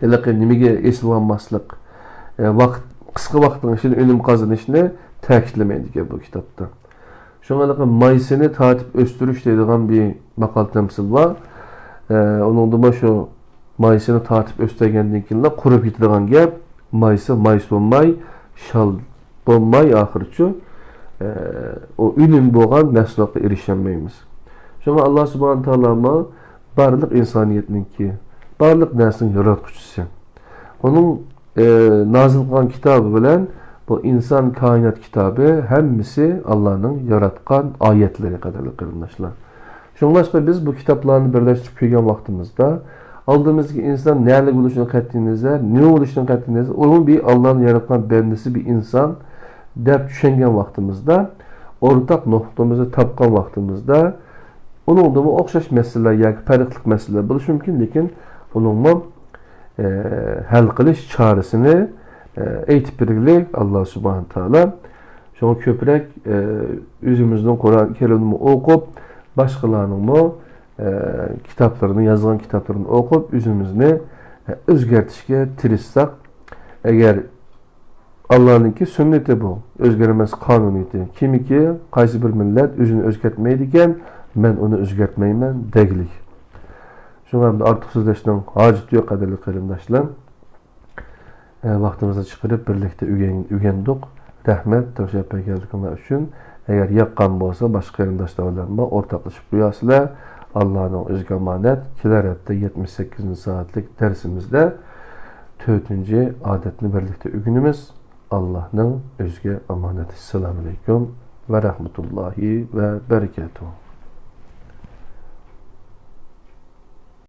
Elaki nimege eslanmaslık, kısa vaktin için önüm kazanışını təkidləməydik bu kitapta. Şuna maysını tatip östürüş dediğim bir makal temsil var. Onun da şu maysını tatip östürgenden kinle kurup yitirgan gap, maysı olmay, şal olmay ahırçı o ünüm boğan məsulata erişenmeyimiz. Şuna Allah subhanahu ta'ala barlıq insaniyetinin ki, barlıq nəslin yaratqıcısı. Onun nazil kılan kitabı bilen bu insan kainat kitabı hemmisi Allah'ın yaratkan ayetleri kadarlı kırınlaşlar. Şunlaşka biz bu kitaplarını birleştirip koygan vaktimizde aldığımız ki insan neyle oluşunu kattiğinizde, ne oluşunu kattiğinizde, onun bir Allah'ın yaratkan bendisi bir insan dep düşüngen vaktimizde, ortak noktamızı tapkan vaktimizde, onun olduğu okşaş meseleler, yani periklik meseleler buluş mümkün, lekin onun hal kılış çaresini eğitip birlik Allah subhanahu ta'ala şunu köprek üzümüzden Kur'an-ı Kerim'i okup başkalarının kitaplarını, yazılan kitaplarını okup üzümüzünü özgertişke tirissek eğer Allah'ınki sünneti bu, özgermez kanuniyeti. Kimi ki qaysı bir millet özünü özgertmeydiken ben onu özgertmeymen degilik. Şuna artık sözleştiğim hacet yok kadarlı karindaşlar. Vaxtımızda çıkarıp birlikte ügendik. Rahmet, teşekkür geldiğiniz için. Eğer yakkan olsa başka karindaşlarla ortaklaşıp duyasılar. Allah'ın özgü emanet. Kiler hepte 78. saatlik dersimizde 4. adetini birlikte ügünümüz. Allah'ın özgü emaneti. Selamun Aleyküm ve Rahmetullahi ve Berekatuhu.